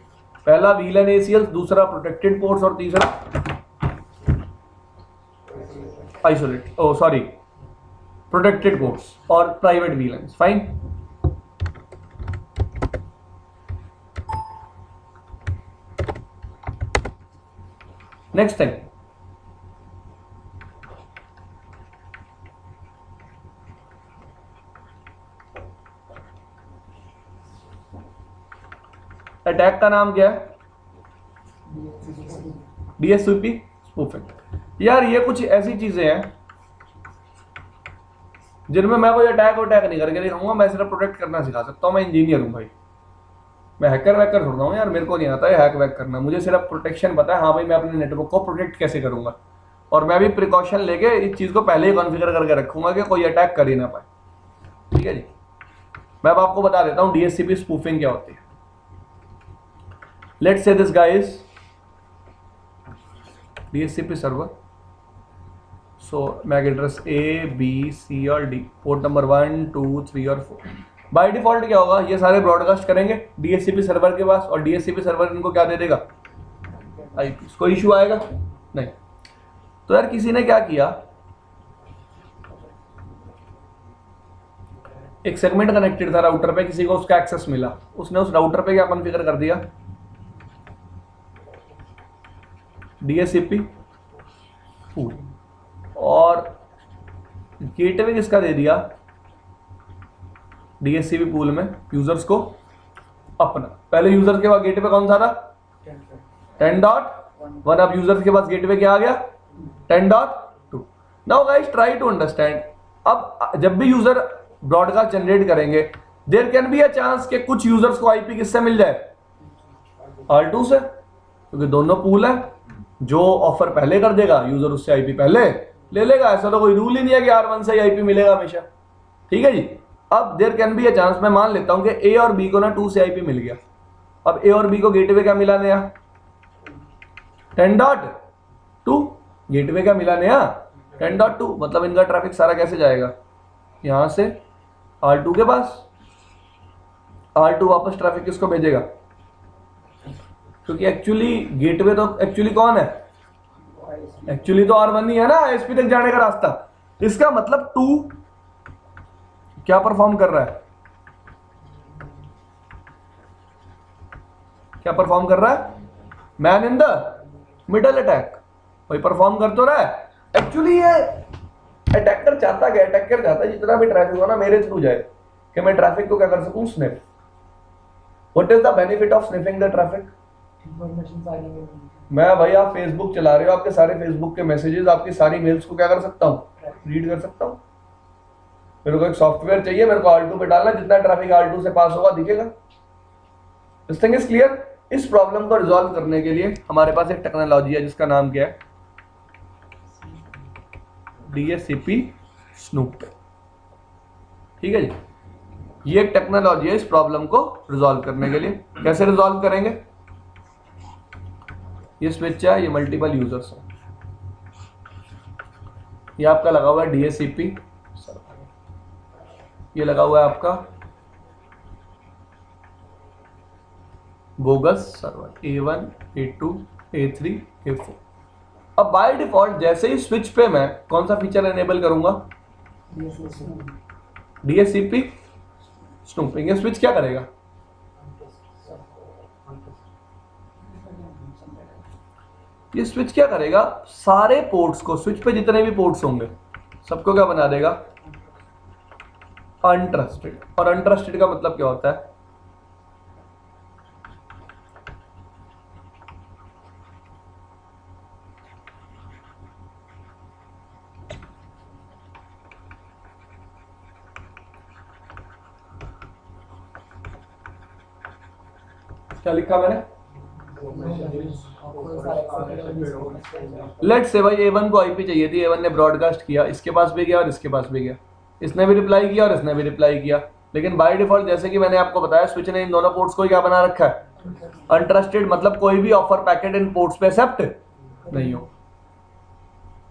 पहला VLAN ACL, दूसरा प्रोटेक्टेड पोर्ट्स और तीसरा आइसोलेट सॉरी प्रोटेक्टेड पोर्ट्स और private VLANs। Fine. Next thing, attack का नाम क्या है? DSCP spoofing. यार ये कुछ ऐसी चीजें हैं जिनमें मैं कोई अटैक नहीं करके दिखाऊंगा, मैं सिर्फ प्रोटेक्ट करना सिखा सकता हूँ। मैं इंजीनियर हूँ भाई, मैं हैकर वैकर थोड़ा हूँ यार, मेरे को नहीं आता है हैक वैक करना। मुझे सिर्फ प्रोटेक्शन पता है। हाँ भाई, मैं अपने नेटवर्क को प्रोटेक्ट कैसे करूंगा, और मैं भी प्रिकॉशन लेके इस चीज को पहले ही कॉन्फ़िगर करके रखूंगा कि कोई अटैक कर ही ना पाए। ठीक है जी, मैं अब आपको बता देता हूँ DSCP स्पूफिंग क्या होती है। Let's say this guy is DSCP server. So MAC address A, B, C और D, पोर्ट नंबर 1, 2, 3 और 4। बाय डिफॉल्ट क्या होगा, ये सारे ब्रॉडकास्ट करेंगे DSCP सर्वर के पास, और DSCP सर्वर इनको क्या दे देगा? IP। कोई इशू आएगा नहीं। तो यार किसी ने क्या किया, एक सेगमेंट कनेक्टेड था राउटर पे, किसी को उसका एक्सेस मिला, उसने उस राउटर पे क्या कॉन्फ़िगर कर दिया? DSCP pool. और गेटवे किसका दे दिया? DSCP पूल में यूजर्स को अपना। पहले यूजर के पास गेटवे कौन सा था? 10.1। अब यूजर्स के पास गेटवे क्या आ गया? 10.2। Now guys try to understand. अब जब भी यूजर ब्रॉडकास्ट जनरेट करेंगे, there can be a chance कि कुछ यूजर्स को IP किससे मिल जाए? R2 से, क्योंकि दोनों पूल है। जो ऑफर पहले कर देगा यूजर उससे IP पहले ले लेगा। ऐसा तो कोई रूल ही नहीं है कि R1 से ही IP मिलेगा हमेशा। ठीक है जी। अब there can be a chance, मैं मान लेता हूं कि A और B को ना 2 से IP मिल गया। अब A और B को गेटवे क्या मिला नया? 10.2। गेटवे क्या मिला नया? 10.2। मतलब इनका ट्रैफिक सारा कैसे जाएगा? यहां से R2 के पास, R2 वापस ट्रैफिक किसको भेजेगा? क्योंकि एक्चुअली गेटवे तो एक्चुअली कौन है? एक्चुअली तो R1 ही है ना ISP तक जाने का रास्ता। इसका मतलब 2 क्या परफॉर्म कर रहा है? क्या परफॉर्म कर रहा है? Man in the middle attack. वही परफॉर्म कर तो रहा है। एक्चुअली ये अटैकर चाहता क्या? अटैकर चाहता है जितना भी ट्रैफिक हो ना मेरे थ्रू जाए, कि मैं ट्रैफिक को क्या कर सकूं? Sniff. What is the benefit of sniffing the traffic? Information सारी में मैं भाई, आप फेसबुक चला रहे हो, आपके सारे फेसबुक के मैसेजेस, आपकी सारी मेल्स को क्या कर सकता हूँ? रीड कर सकता हूँ। मेरे को एक सॉफ्टवेयर चाहिए, मेरे को R2 पे डालना, जितना ट्रैफिक R2 से पास होगा दिखेगा। This thing is clear. इस प्रॉब्लम को रिजॉल्व करने के लिए हमारे पास एक टेक्नोलॉजी है जिसका नाम क्या है? DSCP snoop. ठीक है जी, ये एक टेक्नोलॉजी है इस प्रॉब्लम को रिजॉल्व करने के लिए। कैसे रिजॉल्व करेंगे? ये स्विच है, ये मल्टीपल यूजर्स है, ये आपका लगा हुआ है DSCP ये लगा हुआ है आपका bogus server A1 A2 A3 A4। अब बाय डिफॉल्ट जैसे ही स्विच पे मैं कौन सा फीचर एनेबल करूंगा, DHCP स्नूपिंग। ये स्विच क्या करेगा, ये स्विच क्या करेगा, सारे पोर्ट्स को, स्विच पे जितने भी पोर्ट्स होंगे सबको क्या बना देगा, अनट्रस्टेड। और अनट्रस्टेड का मतलब क्या होता है, क्या लिखा मैंने, लेट से भाई A1 को आईपी चाहिए थी, A1 ने ब्रॉडकास्ट किया, इसके पास भी गया और इसके पास भी गया, इसने भी रिप्लाई किया और इसने भी रिप्लाई किया। लेकिन बाय डिफॉल्ट जैसे कि मैंने आपको बताया स्विच ने इन दोनों पोर्ट्स को क्या बना रखा है, अनट्रस्टेड, मतलब कोई भी ऑफर पैकेट इन पोर्ट्स पे एक्सेप्ट नहीं हो।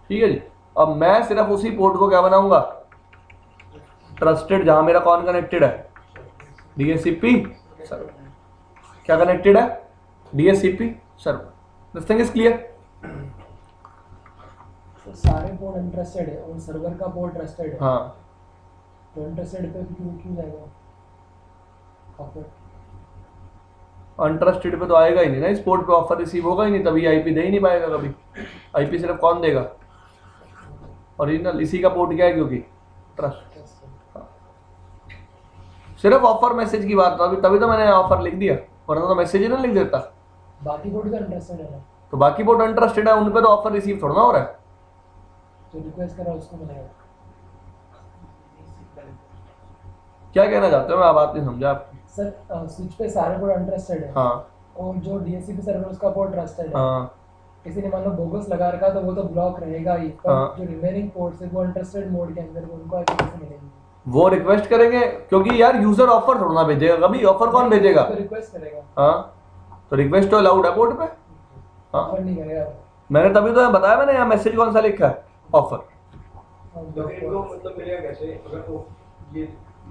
ठीक है जी। अब मैं सिर्फ उसी पोर्ट को क्या बनाऊंगा, ट्रस्टेड, जहां मेरा कौन कनेक्टेड है, DHCP सर्वर। क्या कनेक्टेड है, DHCP server. This thing is clear. तो सारे पोर्ट इंटरेस्टेड है और सर्वर का पोर्ट ट्रस्टेड है। हाँ, तो इंटरेस्टेड पे क्यों जाएगा ऑफर? अनट्रस्टेड पे तो आएगा ही नहीं ना, इस पोर्ट पे ऑफर रिसीव होगा ही नहीं, तभी आईपी दे ही नहीं पाएगा कभी। आईपी सिर्फ कौन देगा, ओरिजिनल, इसी का पोर्ट क्या है, क्योंकि ट्रस्ट। सिर्फ ऑफर मैसेज की बात, तभी तो मैंने ऑफर लिख दिया, वरना तो मैसेज ही ना लिख देता। बाकी पोर्ट तो इंटरेस्टेड है ना, तो बाकी पोर्ट अनट्रस्टेड है, उन पे तो ऑफर रिसीव थोड़ा ना हो रहा है। जो रिक्वेस्ट करा उसको मिलेगा। क्या कहना चाहते हो, मैं बात नहीं समझा आपकी। सर स्विच पे सारे पोर्ट इंटरेस्टेड है। हाँ और जो DHCP सर्वर उसका पोर्ट ट्रस्टेड है। हाँ किसी ने मान लो बोगस लगा रखा तो वो तो ब्लॉक रहेगा ही, पर हाँ। जो रिमेनिंग पोर्ट्स है वो इंटरेस्टेड मोड के अंदर, उनको आईपी कैसे मिलेगी? वो रिक्वेस्ट करेंगे, क्योंकि यार यूजर ऑफर थोड़ा ना भेजेगा कभी, ऑफर कौन भेजेगा, तो रिक्वेस्ट करेगा, हाँ। तो रिक्वेस्ट तो अलाउड है पोर्ट पे, हाँ। ऑफर नहीं करेगा। मैंने तभी तो बताया, मैंने यहाँ मैसेज कौन सा लिखा है, ऑफर। तो फिर इनको मतलब मिलेगा कैसे अगर वो ये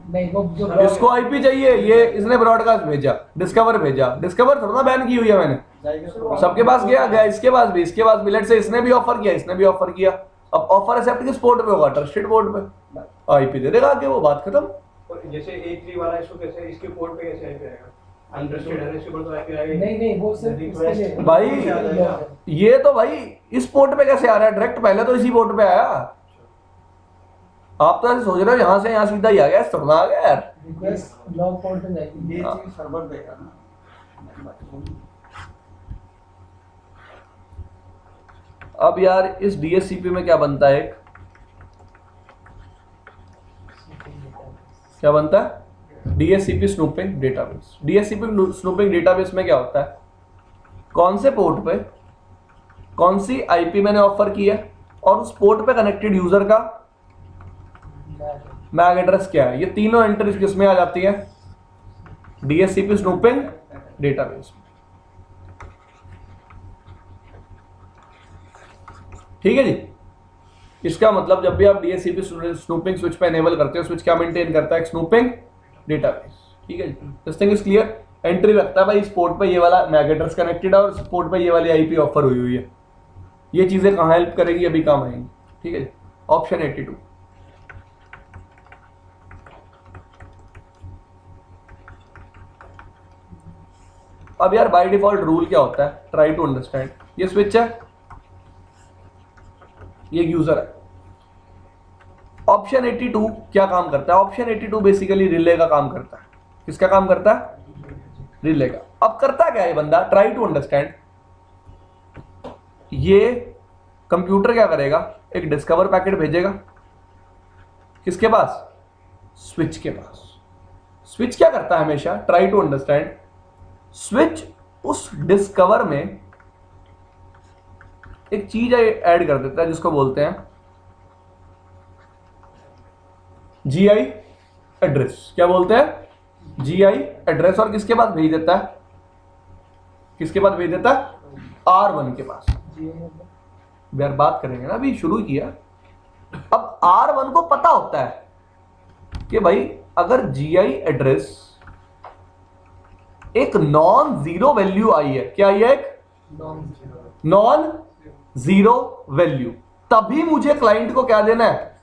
नहीं, वो जो इसको आईपी चाहिए, ये इसने ब्रॉडकास्ट भेजा, डिस्कवर भेजा, डिस्कवर थोड़ा ना बैन की हुई है मैंने, सबके पास गया गया, इसके पास भी, इसके पास भी। लेट से इसने भी ऑफर किया, इसने भी ऑफर किया। अब ऑफर एक्सेप्ट किस पोर्ट पे होगा, ट्रस्टेड पोर्ट पे, आईपी दे देगा आगे, वो बात खत्म। और जैसे A3 वाला इसको कैसे, इसके पोर्ट पे कैसे आईपी आएगा, अनट्रस्टेड है इसके ऊपर तो आईपी आएगा। नहीं वो सिर्फ इसके लिए भाई ये तो भाई इस पोर्ट पे कैसे आ रहा है डायरेक्ट, पहले तो इसी पोर्ट पे आया। आप तो ऐसे सोच रहे हो यहाँ से यहाँ सीधा ही आ गया, थोड़ा आ गया यार। रिक्वेस्ट ब्लॉक पोर्ट पे जाएगी। ये हाँ। चीज सर्वर देगा ना। अब यार इस DHCP में क्या बनता है, एक क्या बनता है, DHCP snooping database. DHCP snooping database में क्या होता है, कौन से पोर्ट पे कौन सी आईपी मैंने ऑफर की है और उस पोर्ट पे कनेक्टेड यूजर का मैक एड्रेस क्या है, ये तीनों एंट्रीज किस में आ जाती है, DHCP स्नूपिंग डेटाबेस। ठीक है जी। इसका मतलब जब भी आप DHCP स्नूपिंग स्विच पे एनेबल करते हो, स्विच क्या मेंटेन करता है, एक स्नूपिंग डेटाबेस। ठीक है जी, this thing is clear. Entry रखता है भाई इस पोर्ट पे ये वाला मैक एड्रेस कनेक्टेड है और इस पोर्ट पे ये वाली आईपी ऑफर हुई है। ये चीजें कहाँ हेल्प करेगी, अभी काम आएंगी। ठीक है जी, ऑप्शन 82। अब यार बाय डिफॉल्ट रूल क्या होता है, ट्राई टू अंडरस्टैंड। ये स्विच है, ये यूजर है। ऑप्शन 82 क्या काम करता है, ऑप्शन 82 बेसिकली रिले का काम करता है। किसका काम करता है, रिले का। अब करता क्या है ये बंदा, ट्राई टू अंडरस्टैंड। ये कंप्यूटर क्या करेगा, एक डिस्कवर पैकेट भेजेगा, किसके पास, स्विच के पास। स्विच क्या करता है हमेशा, ट्राई टू अंडरस्टैंड, स्विच उस डिस्कवर में एक चीज ऐड कर देता है जिसको बोलते हैं GI एड्रेस। क्या बोलते हैं, GI एड्रेस। और किसके पास भेज देता है, किसके पास भेज देता है, R1 के पास। यार बात करेंगे ना, अभी शुरू किया। अब R1 को पता होता है कि भाई अगर GI एड्रेस एक नॉन जीरो वैल्यू आई है, क्या आई है? एक नॉन जीरो वैल्यू, तभी मुझे क्लाइंट को क्या देना है?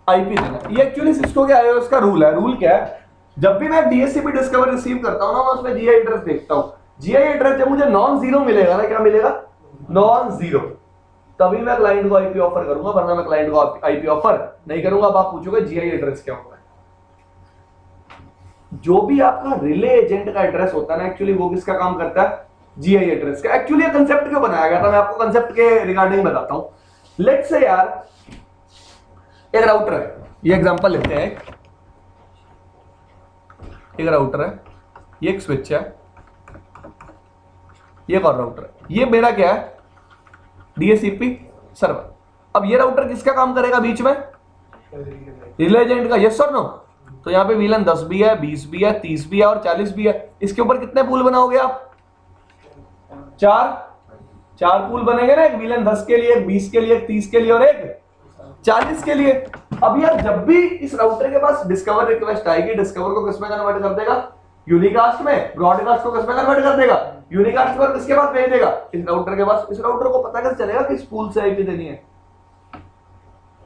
आईपी देना है। ये एक्चुअली सिस्को के आईओएस का रूल है। रूल क्या है? जब भी मैं DHCP डिस्कवर रिसीव करता हूं ना, मैं उसमें GI एड्रेस देखता हूं। GI एड्रेस जब मुझे नॉन जीरो मिलेगा ना, क्या मिलेगा? नॉन जीरो, तभी मैं क्लाइंट को आईपी ऑफर करूंगा, वरना मैं क्लाइंट को आईपी ऑफर नहीं करूंगा। अब आप पूछोगे GI एड्रेस क्या होता है? जो भी आपका रिले एजेंट का एड्रेस होता है ना, एक्चुअली वो किसका काम करता है? GI एड्रेस का। एक्चुअली ये कंसेप्ट क्यों बनाया गया था, मैं आपको कंसेप्ट के रिगार्डिंग बताता हूं। लेट्स से यार एक राउटर है, ये एग्जांपल लेते हैं। एक राउटर है, ये एक स्विच है, ये एक और राउटर है। ये मेरा क्या है? DHCP server. अब ये राउटर किसका काम करेगा बीच में? रिले एजेंट का। यस और नो? तो यहाँ पे VLAN 10 भी है, 20 भी है, 30 भी है और 40 भी है। इसके ऊपर कितने पूल बनाओगे आप? चार पूल बनेंगे ना, एक VLAN 10 के लिए, एक 20 के लिए, एक 30 के लिए और एक 40 के लिए। अब यार जब भी इस राउटर के पास डिस्कवर रिक्वेस्ट आएगी, डिस्कवर को किसमें कन्वर्ट कर देगा? यूनिकास्ट में। ब्रॉडकास्ट को किसमें कन्वर्ट कर देगा? यूनिकास्ट पर। किसके पास भेज देगा? इस राउटर के पास। इस राउटर को पता कैसे चलेगा किस पूल से आईपी देनी है?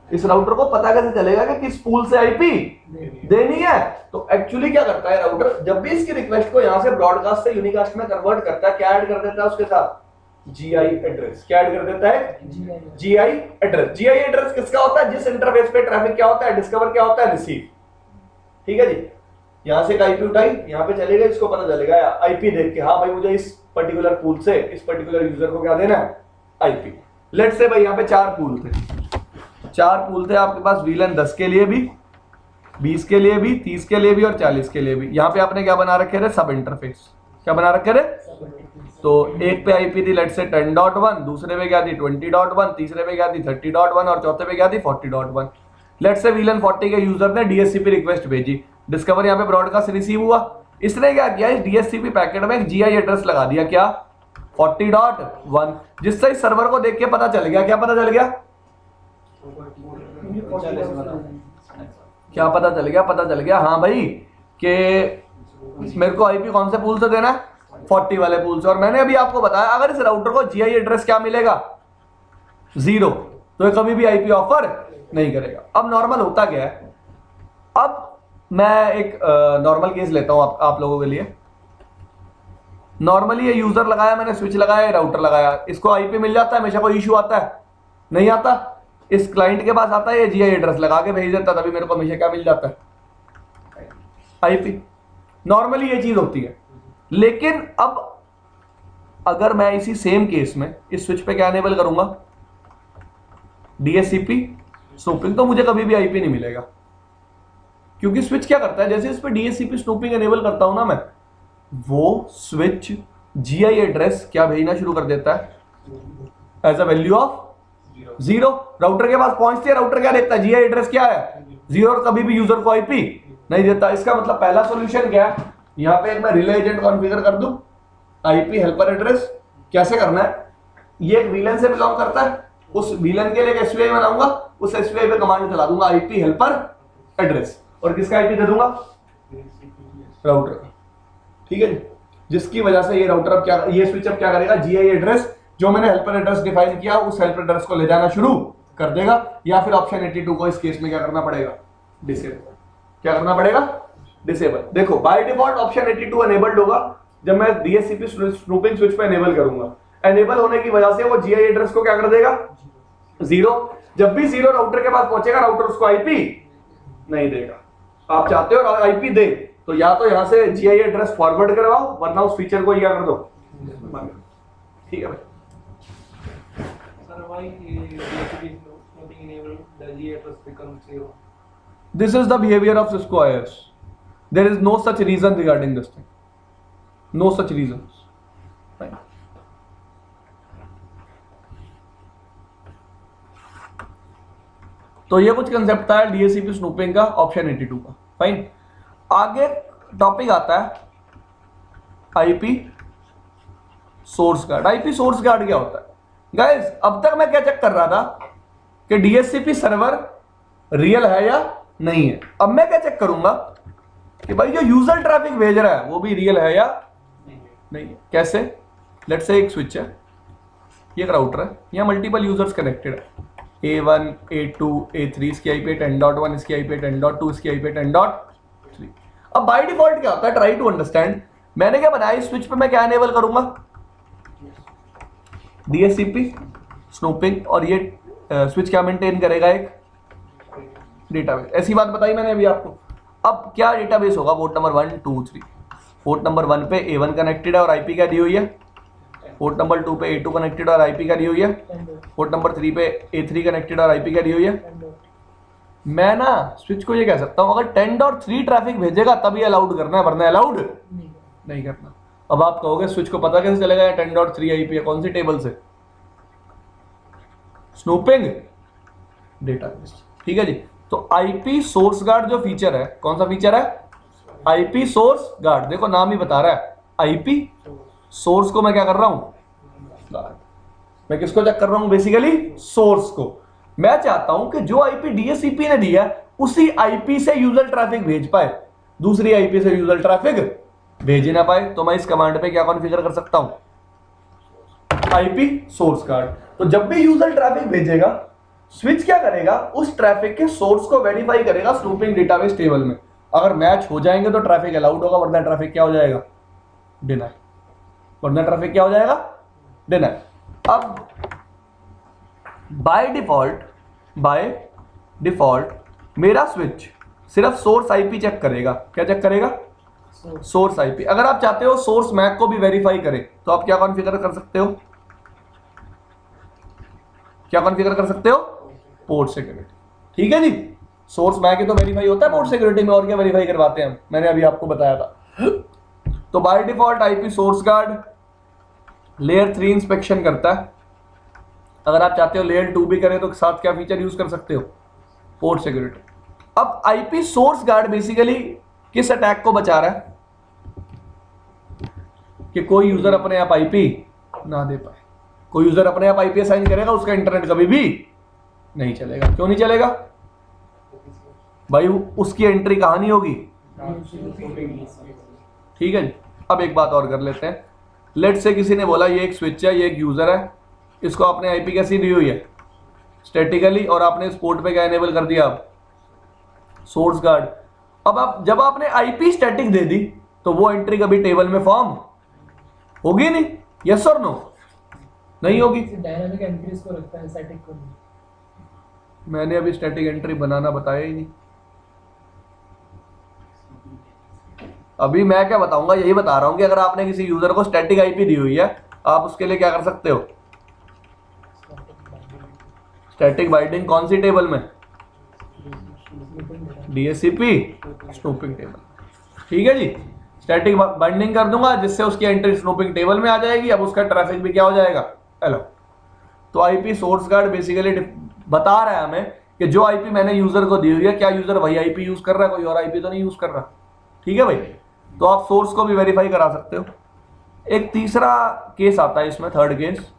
इस राउटर को पता कैसे चलेगा कि किस पूल से आईपी देनी है? तो एक्चुअली क्या करता है राउटर, जब भी इसकी रिक्वेस्ट को यहां से ब्रॉडकास्ट से यूनिकास्ट में कन्वर्ट करता है, क्या ऐड कर देता है उसके साथ? GI address. क्या ऐड कर देता है? GI address. GI एड्रेस किसका होता है? जिस इंटरफेस पे ट्रैफिक क्या होता है? डिस्कवर क्या होता है? रिसीव। ठीक है जी। यहां से एक आईपी उठाई, यहां पे चलेगा, इसको पता चलेगा आईपी देख के, हाँ भाई मुझे इस पर्टिकुलर पूल से इस पर्टिकुलर यूजर को क्या देना है? आईपी। लेट्स से भाई यहां पे 4 पूल थे आपके पास, VLAN 10 के लिए भी, 20 के लिए भी, 30 के लिए भी और 40 के लिए भी। यहां पे आपने क्या बना रखे थे? सब इंटरफेस। क्या बना रखे थे? तो एक पे आईपी थी लेट्स से 10.1, दूसरे पे क्या थी 20.1, तीसरे पे क्या थी 30.1 और चौथे पे क्या थी 40.1। लेट्स से VLAN 40 के यूजर ने DHCP रिक्वेस्ट भेजी, डिस्कवर यहाँ पे ब्रॉडकास्ट रिसीव हुआ। इसने क्या किया? इस DHCP पैकेट में एक GI एड्रेस लगा दिया, क्या? 40.1, जिससे इस सर्वर को देख के पता चल गया, क्या पता चल गया? क्या पता चल गया? पता चल गया हाँ भाई कि मेरे को आईपी कौन से पूल से देना है? 40 वाले पूल से। और मैंने अभी आपको बताया अगर इस राउटर को GI एड्रेस क्या मिलेगा? 0, तो ये कभी भी आईपी ऑफर नहीं करेगा। अब नॉर्मल होता क्या है? अब मैं एक नॉर्मल केस लेता हूं आप लोगों के लिए। नॉर्मली ये यूजर लगाया मैंने, स्विच लगाया, राउटर लगाया, इसको आईपी मिल जाता है हमेशा? कोई इशू आता है? नहीं आता। इस क्लाइंट के पास आता है, ये GI एड्रेस लगा के भेज देता, तभी मेरे को हमेशा क्या मिल जाता है? आईपी। नॉर्मली ये चीज होती है। लेकिन अब अगर मैं इसी सेम केस में इस स्विच पे क्या एनेबल करूंगा? DHCP स्नूपिंग, तो मुझे कभी भी आईपी नहीं मिलेगा, क्योंकि स्विच क्या करता है, जैसे इस पे DHCP स्नूपिंग एनेबल करता हूं ना मैं, वो स्विच GI एड्रेस क्या भेजना शुरू कर देता है? As a value of 0। Router के पास पहुंचती है, राउटर क्या देखता है? GI एड्रेस क्या है? 0, और कभी भी यूजर को आईपी नहीं देता। इसका मतलब पहला सॉल्यूशन क्या है? यहां पे एक मैं रिले एजेंट कॉन्फ़िगर कर दूं, आईपी हेल्पर एड्रेस। कैसे करना है? ये एक VLAN से बिलोंग करता है, उस VLAN के लिए एक SVI बनाऊंगा, उस SVI पे कमांड चला दूंगा आईपी हेल्पर एड्रेस, और किसका आईपी दे दूंगा? राउटर का। ठीक है जी। जिसकी वजह से ये राउटर अब क्या, ये स्विच अब क्या करेगा? GI एड्रेस जो मैंने हेल्पर एड्रेस डिफाइन किया, उस हेल्पर एड्रेस को ले जाना शुरू कर देगा। या फिर ऑप्शन 82 को इस केस में क्या करना पड़ेगा? डिसेबल। क्या करना पड़ेगा? डिसेबल। देखो बाय डिफॉल्ट ऑप्शन 82 एनेबल्ड होगा जब मैं DHCP स्नूपिंग स्विच पे एनेबल करूंगा। एनेबल होने की वजह से वो GI एड्रेस को क्या कर देगा? 0। जब भी 0 राउटर के पास पहुंचेगा, राउटर उसको आईपी नहीं देगा। आप चाहते हो आईपी दे, तो या तो यहां से GI एड्रेस फॉरवर्ड करवाओ, वरना उस फीचर को क्या कर दो। ठीक है भाई। Sir, why DHCP snooping enabled the GI address becomes 0? This is the behavior of Cisco IS. There is no such reason regarding this thing. No such reasons. Fine. तो ये कुछ कंसेप्ट था DHCP स्नूपिंग का, ऑप्शन 82 का। फाइन। आगे टॉपिक आता है IP source guard. IP source guard क्या होता है? गाइस अब तक मैं क्या चेक कर रहा था कि DHCP सर्वर रियल है या नहीं है। अब मैं क्या चेक करूंगा कि भाई जो यूजर ट्रैफिक भेज रहा है वो भी रियल है या नहीं है। कैसे? लेट्स से एक स्विच है, ये एक राउटर है, यहाँ मल्टीपल यूजर्स कनेक्टेड है, A1 A2 A3, इसकी आईपी 10.1, इसकी आईपी 10.2, इसकी आईपी 10.3। अब बाय डिफॉल्ट क्या होता है, ट्राई टू अंडरस्टैंड, मैंने क्या बनाया, इस स्विच पे मैं क्या एनेबल करूंगा, DHCP स्नूपिंग, और ये स्विच क्या मेंटेन करेगा, एक डेटाबेस। ऐसी बात बताई मैंने अभी आपको। अब क्या डेटाबेस होगा, पोर्ट नंबर 1 2 3, पोर्ट नंबर 1 पे A1 कनेक्टेड है और आईपी क्या दी हुई है, पोर्ट नंबर 2 पे A2 कनेक्टेड और आईपी क्या दी हुई है, पोर्ट नंबर 3 पे A3 कनेक्टेड और आईपी क्या दी हुई है। मैं ना स्विच को ये कह सकता हूं, अगर 10.3 ट्रैफिक भेजेगा तभी अलाउड करना है, वरना अलाउड नहीं करना। अब आप कहोगे स्विच को पता कैसे चलेगा 10.3 आईपी है, कौन सी टेबल से, स्नूपिंग डेटाबेस। ठीक है जी। तो आईपी सोर्स गार्ड जो फीचर है, कौन सा फीचर है, आईपी सोर्स गार्ड। देखो नाम ही बता रहा है, आईपी सोर्स को मैं क्या कर रहा हूं, गार्ड। मैं किसको चेक कर रहा हूं, बेसिकली सोर्स को। मैं चाहता हूं कि जो आईपी DHCP ने दिया उसी आईपी से यूजर ट्रैफिक भेज पाए, दूसरी आईपी से यूजर ट्रैफिक भेज ना पाए। तो मैं इस कमांड पे क्या कॉन्फ़िगर कर सकता हूं, आईपी सोर्स गार्ड। तो जब भी यूजर ट्रैफिक भेजेगा, स्विच क्या करेगा, उस ट्रैफिक के सोर्स को वेरीफाई करेगा स्नूपिंग डेटाबेस टेबल में। अगर मैच हो जाएंगे तो ट्रैफिक अलाउड होगा, वरना ट्रैफिक क्या हो जाएगा, डिनाई। वरना ट्रैफिक क्या हो जाएगा, डिनाई। अब बाय डिफॉल्ट मेरा स्विच सिर्फ सोर्स आईपी चेक करेगा। क्या चेक करेगा, सोर्स आईपी। अगर आप चाहते हो सोर्स मैक को भी वेरीफाई करे तो आप क्या कॉन्फ़िगर कर सकते हो, क्या कॉन्फ़िगर कर सकते हो, पोर्ट सिक्योरिटी। ठीक है जी। सोर्स मैक तो वेरीफाई होता है पोर्ट सिक्योरिटी में, और क्या वेरीफाई करवाते हैं हम, मैंने अभी आपको बताया था। तो by default IP source guard layer 3 inspection करता है। अगर आप चाहते हो लेयर 2 भी करे तो साथ क्या फीचर यूज कर सकते हो, पोर्ट सिक्योरिटी। अब आईपी सोर्स गार्ड बेसिकली किस अटैक को बचा रहा है, कि कोई यूजर अपने आप आईपी ना दे पाए। कोई यूजर अपने आप आईपी असाइन करेगा, उसका इंटरनेट कभी भी नहीं चलेगा। क्यों नहीं चलेगा भाई, उसकी एंट्री कहां नहीं होगी। ठीक है जी। अब एक बात और कर लेते हैं। लेट से किसी ने बोला ये एक स्विच है, ये एक यूजर है, इसको आपने आईपी कैसी दी हुई है, स्टैटिकली, और आपने इस पोर्ट पे क्या एनेबल कर दिया, आप सोर्स गार्ड। अब आप जब आपने आईपी स्टैटिक दे दी तो वो एंट्री कभी टेबल में फॉर्म होगी नहीं, यस और नो, नहीं होगी। डायनामिक एंट्रीज को रखता है, स्टैटिक को नहीं। मैंने अभी स्टैटिक एंट्री बनाना बताया ही नहीं। अभी मैं क्या बताऊंगा, यही बता रहा हूं कि अगर आपने किसी यूजर को स्टैटिक आईपी दी हुई है, आप उसके लिए क्या कर सकते हो, स्टैटिक बाइंडिंग कौन सी टेबल में, DHCP स्नूपिंग टेबल। ठीक है जी। स्टैटिक बाइंडिंग कर दूंगा जिससे उसकी एंट्री स्नूपिंग टेबल में आ जाएगी। अब उसका ट्रैफिक भी क्या हो जाएगा, हेलो। तो आईपी सोर्स गार्ड बेसिकली बता रहा है हमें कि जो आईपी मैंने यूजर को दी हुई है, क्या यूजर वही आईपी यूज कर रहा है, कोई और आईपी तो नहीं यूज कर रहा। ठीक है भाई। तो आप सोर्स को भी वेरीफाई करा सकते हो। एक तीसरा केस आता है इसमें, third case,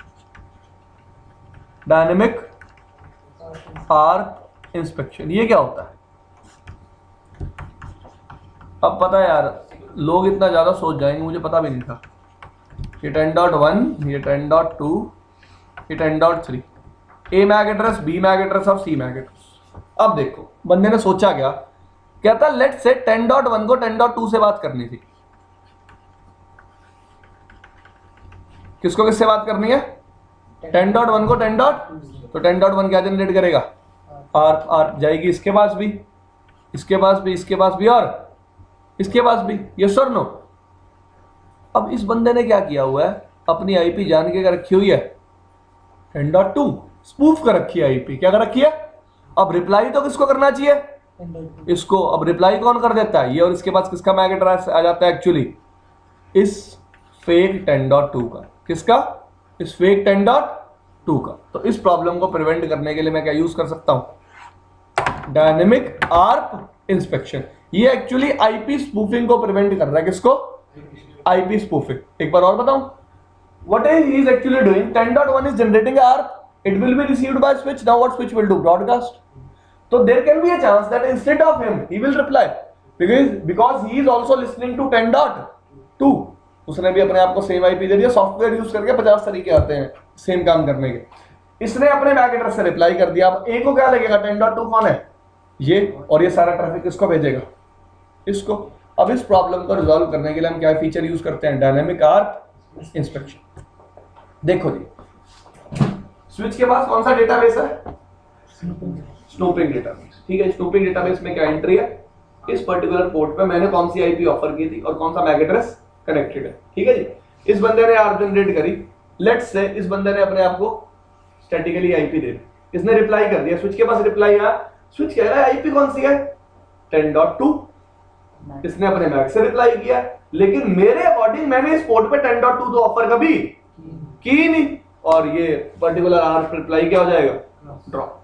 dynamic arc inspection. ये क्या होता है, अब पता है यार, लोग इतना ज्यादा सोच जाएंगे, मुझे पता भी नहीं था। ये 10.1, ये 10.2, ये 10.3, A MAC address, B MAC address और C मैक एड्रेस। अब देखो बंदे ने सोचा क्या, कहता लेट से 10.1 को 10.2 से बात करनी थी। किसको किससे बात करनी है, 10.1 को 10.2। तो 10.1 क्या जनरेट करेगा, आर जाएगी इसके पास भी, इसके पास भी, इसके पास भी और इसके पास भी, यस और नो। अब इस बंदे ने क्या किया हुआ है, अपनी आईपी जान के रखी हुई है 10.2, स्पूफ कर रखी है आईपी, क्या कर रखी है। अब रिप्लाई तो किसको करना चाहिए, इसको। अब रिप्लाई कौन कर देता है, ये, और इसके पास किसका मैक एड्रेस आ जाता है एक्चुअली, इस फेक 10.2 का। किसका, इस फेक 10.2 का। तो इस प्रॉब्लम को प्रिवेंट करने के लिए मैं क्या यूज कर सकता हूं, डायनेमिक आर्क इंस्पेक्शन। ये एक्चुअली आईपी स्पूफिंग को प्रिवेंट कर रहा है, किसको, आईपी स्पूफिंग। एक बार और बताऊं, what he is actually doing, 10.1 is generating ARP, it will be received by switch. Now what switch will do, broadcast. तो there can be a chance that instead of him he will reply because he is also listening to 10.2। उसने भी अपने आप को सेम आईपी दे दिया। सॉफ्टवेयर यूज करके 50 तरीके आते हैं सेम काम करने के। इसने अपने मैक एड्रेस से रिप्लाई कर दिया। अब ए को क्या लगेगा 10.2 कौन है ये, और ये सारा ट्रैफिक किसको भेजेगा, इसको। अब इस प्रॉब्लम को रिजॉल्व करने के लिए हम क्या फीचर यूज करते हैं, डायनेमिक आर्क इंस्पेक्शन। देखो जी, स्विच के पास कौन सा डेटाबेस है, स्नूपिंग डेटाबेस। ठीक है, स्नूपिंग डेटाबेस में क्या एंट्री है, इस पर्टिकुलर पोर्ट पे मैंने कौन सी आईपी ऑफर की थी और कौन सा मैक एड्रेस कनेक्टेड है। ठीक है जी, इस बंदे ने आर्क जनरेट करी। लेट्स से इस बंदे ने अपने आप को स्टैटिकली आईपी दे दी, इसने रिप्लाई कर दिया, स्विच के पास रिप्लाई आया, स्विच कह रहा है आईपी कौन सी है 10.2। इसने अपने मैक से रिप्लाई किया, लेकिन मेरे अकॉर्डिंग मैंने इस पोर्ट पे 10.2 तो ऑफर कभी की ही नहीं, और ये पर्टिकुलर आर्क रिप्लाई क्या हो जाएगा, ड्रॉप।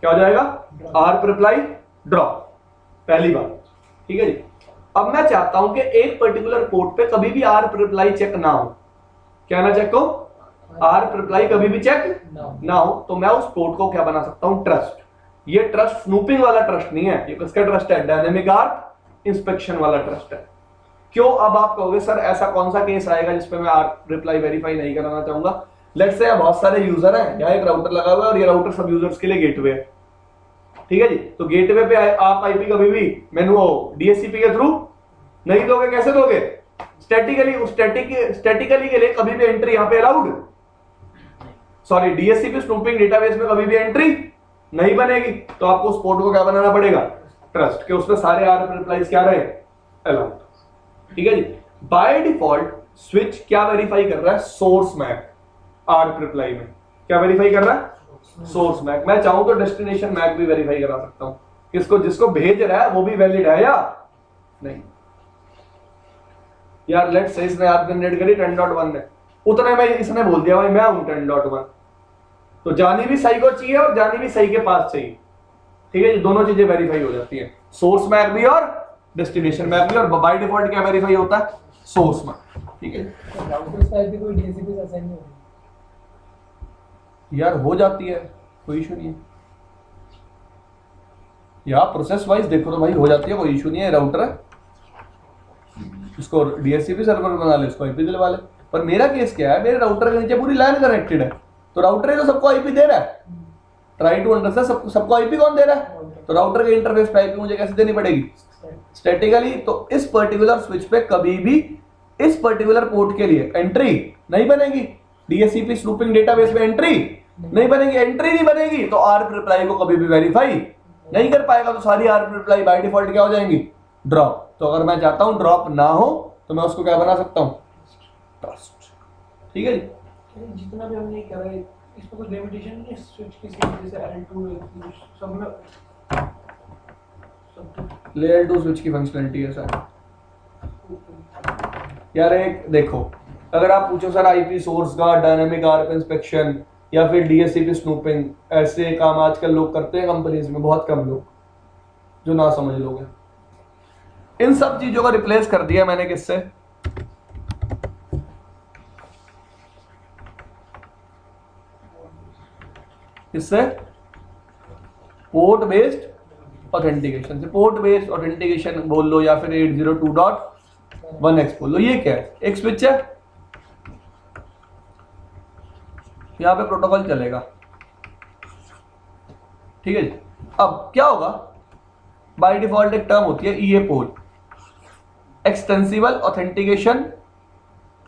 क्या हो जाएगा, आर्क रिप्लाई ड्रॉप, पहली बात। ठीक है जी, अब मैं चाहता हूं कि एक पर्टिकुलर पोर्ट पे कभी भी आर्क रिप्लाई चेक ना हो। क्या ना चेक हो, आर्क रिप्लाई कभी भी चेक ना हो। तो मैं उस पोर्ट को क्या बना सकता हूं, ट्रस्ट। ये ट्रस्ट स्नूपिंग वाला ट्रस्ट नहीं है, ये किसका ट्रस्ट है, डायनेमिक आर्क इंस्पेक्शन वाला ट्रस्ट है। क्यों, अब आप कहोगे सर ऐसा कौन सा केस आएगा जिसपे मैं आर्क रिप्लाई वेरीफाई नहीं कराना चाहूंगा। लेट्स से बहुत सारे यूजर हैं, यहाँ एक राउटर लगा हुआ है और ये राउटर सब यूजर्स के लिए गेटवे है। ठीक है जी, तो गेटवे पे आप आईपी कभी भी मेनू डीएचसीपी के थ्रू नहीं दोगे। कैसे दोगे, स्टैटिकली। स्टैटिकली के लिए कभी भी एंट्री यहाँ पे allowed, sorry DHCP snooping database में कभी भी एंट्री नहीं बनेगी। तो आपको उस पोर्ट को क्या बनाना पड़ेगा, ट्रस्ट, के उसमें सारे आर्क रिप्लाईज क्या रहे, अलाउड। ठीक है जी, बाय डिफॉल्ट स्विच क्या वेरीफाई कर रहा है, सोर्स मैक। आर्क रिप्लाई में क्या वेरीफाई कर रहा है, सोर्स मैक। मैं चाहूं तो डेस्टिनेशन मैक भी वेरीफाई करा सकता हूं, किसको, जिसको भेज रहा है वो भी वैलिड है या नहीं। यार लेट्स से इसने आर्क जनरेट करी 10.1 ने, उतने में इसने बोल दिया भाई मैं हूं 10.1, तो जानी भी सही को चाहिए और जानी भी सही के पास चाहिए। ठीक है जी, दोनों चीजें वेरीफाई हो जाती हैं, सोर्स मैक भी और डेस्टिनेशन मैक भी। और बाय डिफॉल्ट क्या वेरीफाई होता है, सोर्स मैक। ठीक है, राउटर्स का आईपी कोई डीएचसीपी से असाइन नहीं होती यार हो जाती है, कोई इशू नहीं है। यार प्रोसेस वाइज देखो तो भाई हो जाती है, कोई इशू नहीं है। राउटर है, इसको डीएचसीपी सर्वर बना ले, इसको आईपी दिलवा ले। पर मेरा केस क्या है, मेरे राउटर के नीचे पूरी लाइन कनेक्टेड है, तो राउटर ही तो सबको आईपी दे रहा है। ट्राई टू अंडरस्टैंड, सबको आईपी कौन दे रहा है, तो राउटर के इंटरफेस पे आईपी मुझे कैसे देनी पड़ेगी, स्टैटिकली। तो इस पर्टिकुलर स्विच पे कभी भी इस पर्टिकुलर पोर्ट के लिए एंट्री नहीं बनेगी, डीएचसीपी स्नूपिंग डेटाबेस में एंट्री नहीं बनेगी। एंट्री नहीं बनेगी तो आर्क रिप्लाई को कभी भी वेरीफाई नहीं कर पाएगा, तो सारी आर्क रिप्लाई बाय डिफॉल्ट क्या हो जाएंगी, ड्रॉप। तो अगर मैं चाहता हूं ड्रॉप ना हो तो मैं उसको क्या बना सकता हूं, ट्रस्ट। ठीक है जी, जितना भी हमने करा है इसमें कोई लिमिटेशन नहीं है, स्विच की जैसे L2 सब में लेयर 2 स्विच की फंक्शनलिटी है सर। यार एक देखो, अगर आप पूछो सर आईपी सोर्स का डायनेमिक आर्क इंस्पेक्शन या फिर डीएचसीपी स्नूपिंग, ऐसे काम आजकल लोग करते हैं कंपनीज में, बहुत कम लोग जो ना समझ लोग हैं। इन सब चीजों को रिप्लेस कर दिया मैंने किससे, किससे, पोर्ट बेस्ड ऑथेंटिकेशन से। पोर्ट बेस्ड ऑथेंटिकेशन बोल लो या फिर 802.1x बोल लो। ये क्या है, एक स्विच है, यहां पे प्रोटोकॉल चलेगा। ठीक है जी, अब क्या होगा, बाय डिफॉल्ट एक टर्म होती है ईएपोल, एक्सटेंसिबल ऑथेंटिकेशन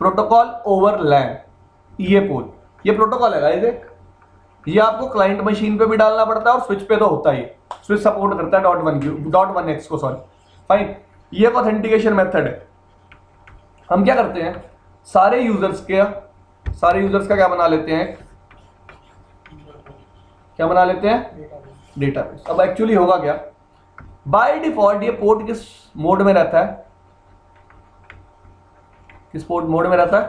प्रोटोकॉल ओवर लैन। ईएपोल ये प्रोटोकॉल है गाइस, ये आपको क्लाइंट मशीन पे भी डालना पड़ता है और स्विच पे तो होता ही, स्विच सपोर्ट करता है .1x को, सॉरी फाइन। ये ऑथेंटिकेशन मेथड है। हम क्या करते हैं, सारे यूजर्स का क्या बना लेते हैं, क्या बना लेते हैं, डेटाबेस। अब एक्चुअली होगा क्या, बाय डिफॉल्ट ये पोर्ट किस मोड में रहता है, किस पोर्ट मोड में रहता है,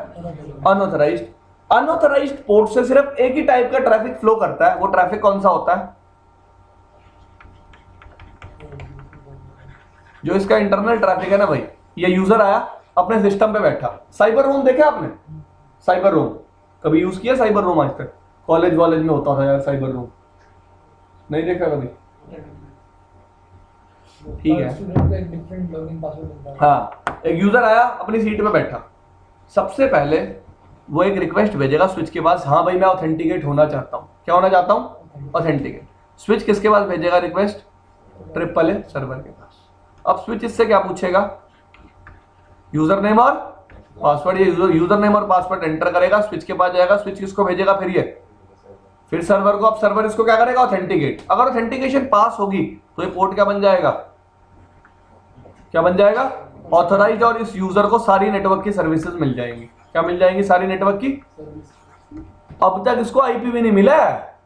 अनऑथराइज्ड। अनऑथराइज्ड पोर्ट से सिर्फ एक ही टाइप का ट्रैफिक फ्लो करता है, वो ट्रैफिक कौन सा होता है, जो इसका इंटरनल ट्रैफिक है ना भाई। ये यूजर आया अपने सिस्टम पे बैठा, साइबर रूम देखा आपने, साइबर रूम कभी यूज किया, साइबर रूम आज तक कॉलेज वॉलेज में होता था यार, साइबर रूम नहीं देखा कभी। ठीक है। स्टूडेंट को एक डिफरेंट लॉगिन पासवर्ड मिलता है। हाँ, एक यूजर आया अपनी सीट पे बैठा, सबसे पहले वो एक रिक्वेस्ट भेजेगा स्विच के पास, हाँ भाई मैं ऑथेंटिकेट होना चाहता हूँ। क्या होना चाहता हूँ? ऑथेंटिकेट। स्विच किसके पास भेजेगा रिक्वेस्ट? AAA सर्वर के पास। अब स्विच इससे क्या पूछेगा? यूजर नेम और पासवर्ड। ये यूजर नेम और पासवर्ड एंटर करेगा, स्विच के पास जाएगा, स्विच किसको भेजेगा फिर सर्वर को। अब सर्वर इसको क्या करेगा? ऑथेंटिकेट। अगर ऑथेंटिकेशन पास होगी तो ये पोर्ट क्या बन जाएगा? क्या बन जाएगा? ऑथराइज्ड। और इस यूजर को सारी नेटवर्क की सर्विसेज मिल जाएंगी। क्या मिल जाएंगी? सारी नेटवर्क की। अब तक इसको आईपी भी नहीं मिला है।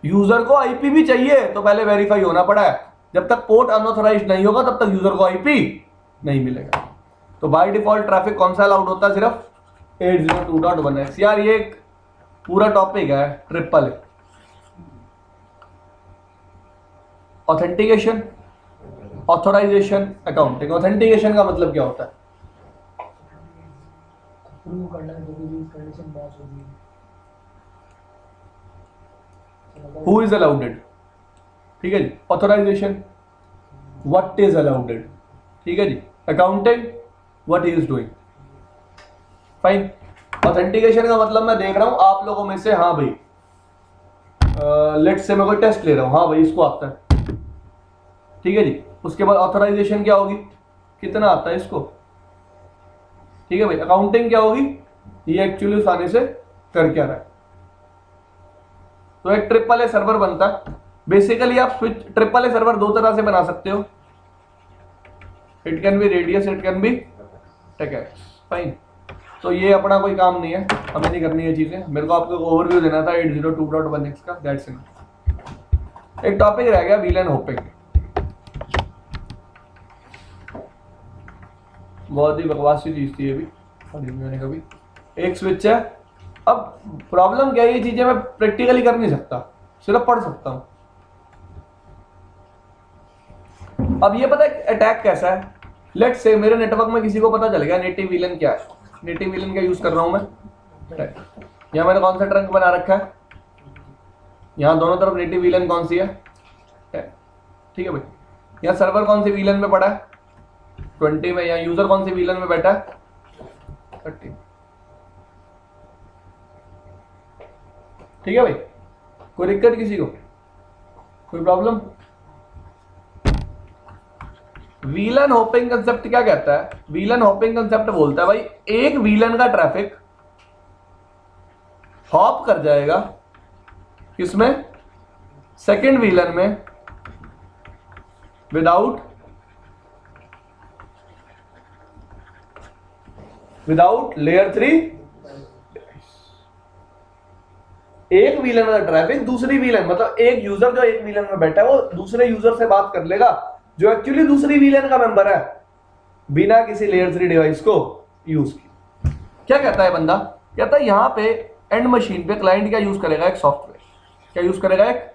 यूजर को आईपी भी चाहिए तो पहले वेरीफाई होना पड़ा है। जब तक पोर्ट अनऑथराइज्ड नहीं होगा तब तक यूजर को आईपी नहीं मिलेगा। तो बाय डिफॉल्ट ट्रैफिक कौन सा अलाउड होता है? सिर्फ 802.1x। यार ये एक पूरा टॉपिक है AAA। Authentication, authorisation, accounting. Authentication का मतलब क्या होता है? अप्रूव करना है, जो भी कंडीशन पास होगी। Who is allowed? ठीक है जी। Authorization, what is allowed. ठीक है जी। Accounting, what he is doing. Fine. Authentication का मतलब मैं देख रहा हूं आप लोगों में से, हाँ भाई लेट्स से मैं कोई टेस्ट ले रहा हूं, हाँ भाई इसको आता है। ठीक है जी। उसके बाद ऑथराइजेशन क्या होगी? कितना आता है इसको। ठीक है भाई। अकाउंटिंग क्या होगी? ये एक्चुअली उस आने से कर क्या रहा है। तो एक AAA सर्वर बनता है। बेसिकली आप स्विच AAA सर्वर दो तरह से बना सकते हो। It can be radius, it can be TACACS. Fine. तो ये अपना कोई काम नहीं है, हमें नहीं करनी है चीजें। मेरे को आपको ओवरव्यू देना था 802.1x का, दैट्स इट। एक टॉपिक रह गया VLAN होपिंग। बहुत ही बकवासी चीज थी ये भी, मैंने कभी। एक स्विच है। अब प्रॉब्लम क्या है, ये चीजें मैं प्रैक्टिकली कर नहीं सकता, सिर्फ पढ़ सकता हूं। अब ये पता है अटैक कैसा है? लेट्स से मेरे नेटवर्क में किसी को पता चल गया नेटिव VLAN क्या है। नेटिव VLAN क्या यूज कर रहा हूं मैं? यहां मैंने कौन सा ट्रंक बना रखा है? यहां दोनों तरफ नेटिव VLAN कौन सी है? ठीक है भाई। यहां सर्वर कौन सी VLAN में पड़ा है? 20 में। यहाँ यूजर कौन सी VLAN में बैठा है? 30। ठीक है भाई। कोई दिक्कत किसी को? कोई प्रॉब्लम? VLAN होपिंग कंसेप्ट क्या कहता है? VLAN होपिंग कंसेप्ट बोलता है भाई एक VLAN का ट्रैफिक हॉप कर जाएगा किसमें? सेकंड VLAN में विदाउट लेयर 3। एक VLAN का ट्रैफिक दूसरी VLAN, मतलब एक यूजर जो एक VLAN में बैठा है वो दूसरे यूजर से बात कर लेगा जो एक्चुअली दूसरी VLAN का मेंबर है, बिना किसी लेयर 3 डिवाइस को यूज किए। क्या कहता है बंदा? कहता है यहां पे एंड मशीन पे क्लाइंट क्या यूज करेगा? एक सॉफ्टवेयर। क्या यूज करेगा? एक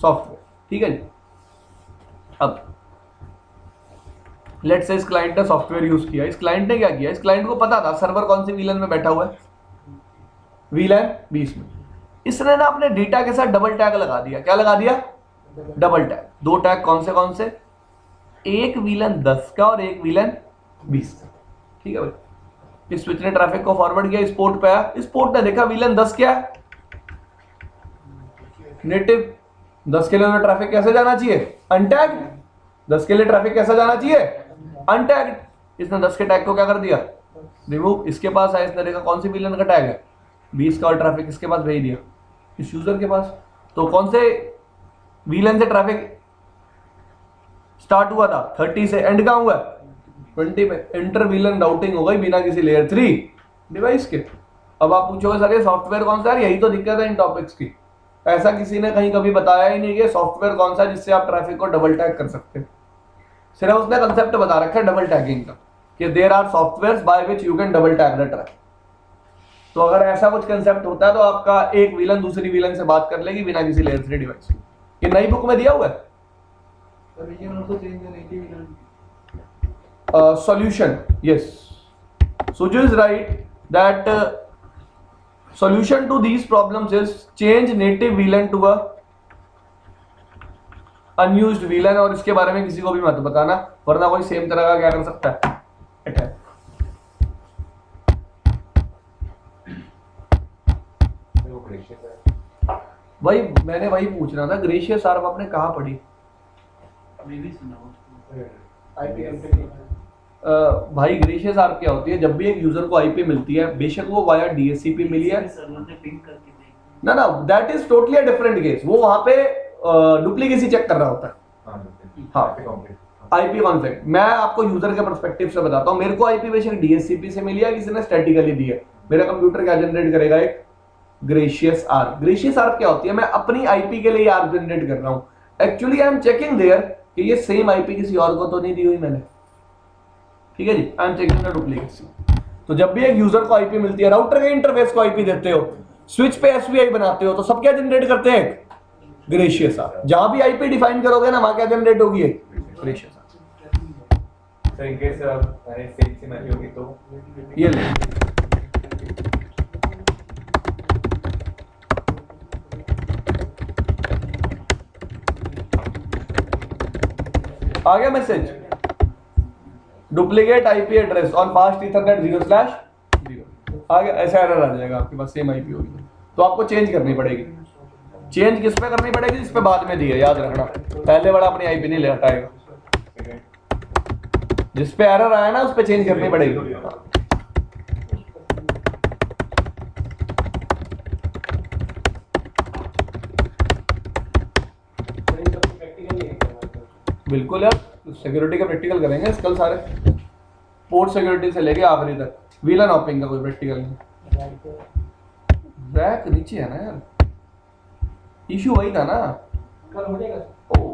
सॉफ्टवेयर। ठीक है जी। अब लेट्स से इस क्लाइंट ने सॉफ्टवेयर यूज किया। इस क्लाइंट ने क्या किया? इस क्लाइंट को पता था सर्वर कौन सी VLAN में बैठा हुआ है? VLAN 20 में। इसने ना अपने डेटा के साथ डबल टैग लगा दिया। क्या लगा दिया? Double tag. दो टैग कौन से? एक VLAN 10 का और एक VLAN 20 का। ठीक है भाई। इस स्विच ने ट्रैफिक को फॉरवर्ड किया, इस पोर्ट पे आया। इस पोर्ट ने देखा VLAN 10 क्या है? नेटिव। 10 के लिए ट्रैफिक कैसे जाना चाहिए? अनटैग्ड। 10 के लिए ट्रैफिक कैसा जाना चाहिए? अनटैग्ड। इसने 10 के टैग को क्या कर दिया? रिमूव। इसके पास आया, इसने देखा कौन सी VLAN का टैग है? 20 का, और ट्रैफिक इसके पास भेज दिया, इस यूजर के पास। तो कौन से VLAN से ट्रैफिक स्टार्ट हुआ था? 30 से। एंड कहां हुआ? 20 में। इंटर VLAN राउटिंग हो गई बिना किसी लेयर 3 डिवाइस के। अब आप पूछोगे सर ये सॉफ्टवेयर कौन सा है? यही तो दिक्कत है इन टॉपिक्स की। ऐसा किसी ने कहीं कभी बताया ही नहीं कि सॉफ्टवेयर कौन सा है जिससे आप ट्रैफिक को डबल टैग कर सकते हैं। सिर्फ उसने कंसेप्ट बता रखा है डबल टैगिंग का, कि there are softwares by which you can double tag the traffic. तो अगर ऐसा कुछ कंसेप्ट होता है तो आपका एक VLAN दूसरी VLAN से बात कर लेगी बिना किसी लेयर 3 डिवाइस। ये नई बुक में दिया हुआ है। Solution, yes. Suju is right that solution to these problems is change native VLAN to a unused VLAN, और इसके बारे में किसी को भी मत बताना वरना कोई सेम तरह का क्या कर सकता है, अटैक। वो ग्रेशियस है। भाई मैंने वही पूछ रहा था, ग्रेशियस आर्म आपने कहाँ पढ़ी? अभी भी सुना उसको। आईपी एमपी भाई ग्रेशियस आर्म क्या होती है? जब भी एक यूजर को आईपी मिलती है, बेशक वो वाया DHCP मिली है सर्वर ने पिंग करके देख ना, that is totally a different case. वो वहां पे डुप्लीकेसी चेक कर रहा होता है, हाँ। आईपी कॉन्फ्लिक्ट मैं आपको यूजर के पर्सपेक्टिव से बताता हूँ। मेरे को आईपी बेशक DHCP से मिली है, किसी ने स्टैटिकली दी है, मेरा कंप्यूटर क्या जनरेट करेगा? एक ग्रेशियस आर्म। ग्रेशियस आर्म क्या होती है? मैं अपनी आईपी के लिए आर्म जनरेट कर रहा हूँ। Actually I am checking there कि ये सेम आईपी किसी और को तो नहीं दी हुई मैंने, ठीक है जी, I am checking the duplicacy. तो जब भी एक यूजर को आईपी मिलती है, राउटर के इंटरफेस को आईपी देते हो, स्विच पे एसवीआई बनाते हो, तो सब क्या जनरेट करते हैं? Gratuitous ARP. जहां भी आईपी डिफाइन करोगे ना, वहां क्या जनरेट होगी? Gratuitous ARP. Sir in case मैंने सेम से मैच होगी तो ये ले, आ गया message, duplicate IP address on fast Ethernet 0/0 आ गया। ऐसा एरर आ जाएगा आपके पास, सेम आईपी होगी तो आपको चेंज करनी पड़ेगी। चेंज किस पे करनी पड़ेगी? जिस पे बाद में दी है, याद रखना, पहले वाला अपनी आईपी नहीं ले हटाएगा। जिस पे एरर आया ना उस पे चेंज करनी पड़ेगी। बिल्कुल यार, सिक्योरिटी का प्रैक्टिकल करेंगे कल सारे, पोर्ट सिक्योरिटी से लेके आखिरी तक। VLAN हॉपिंग का कोई प्रैक्टिकल नहीं। रैक नीचे है ना यार, इशू वही था ना। कल हो जाएगा। ओ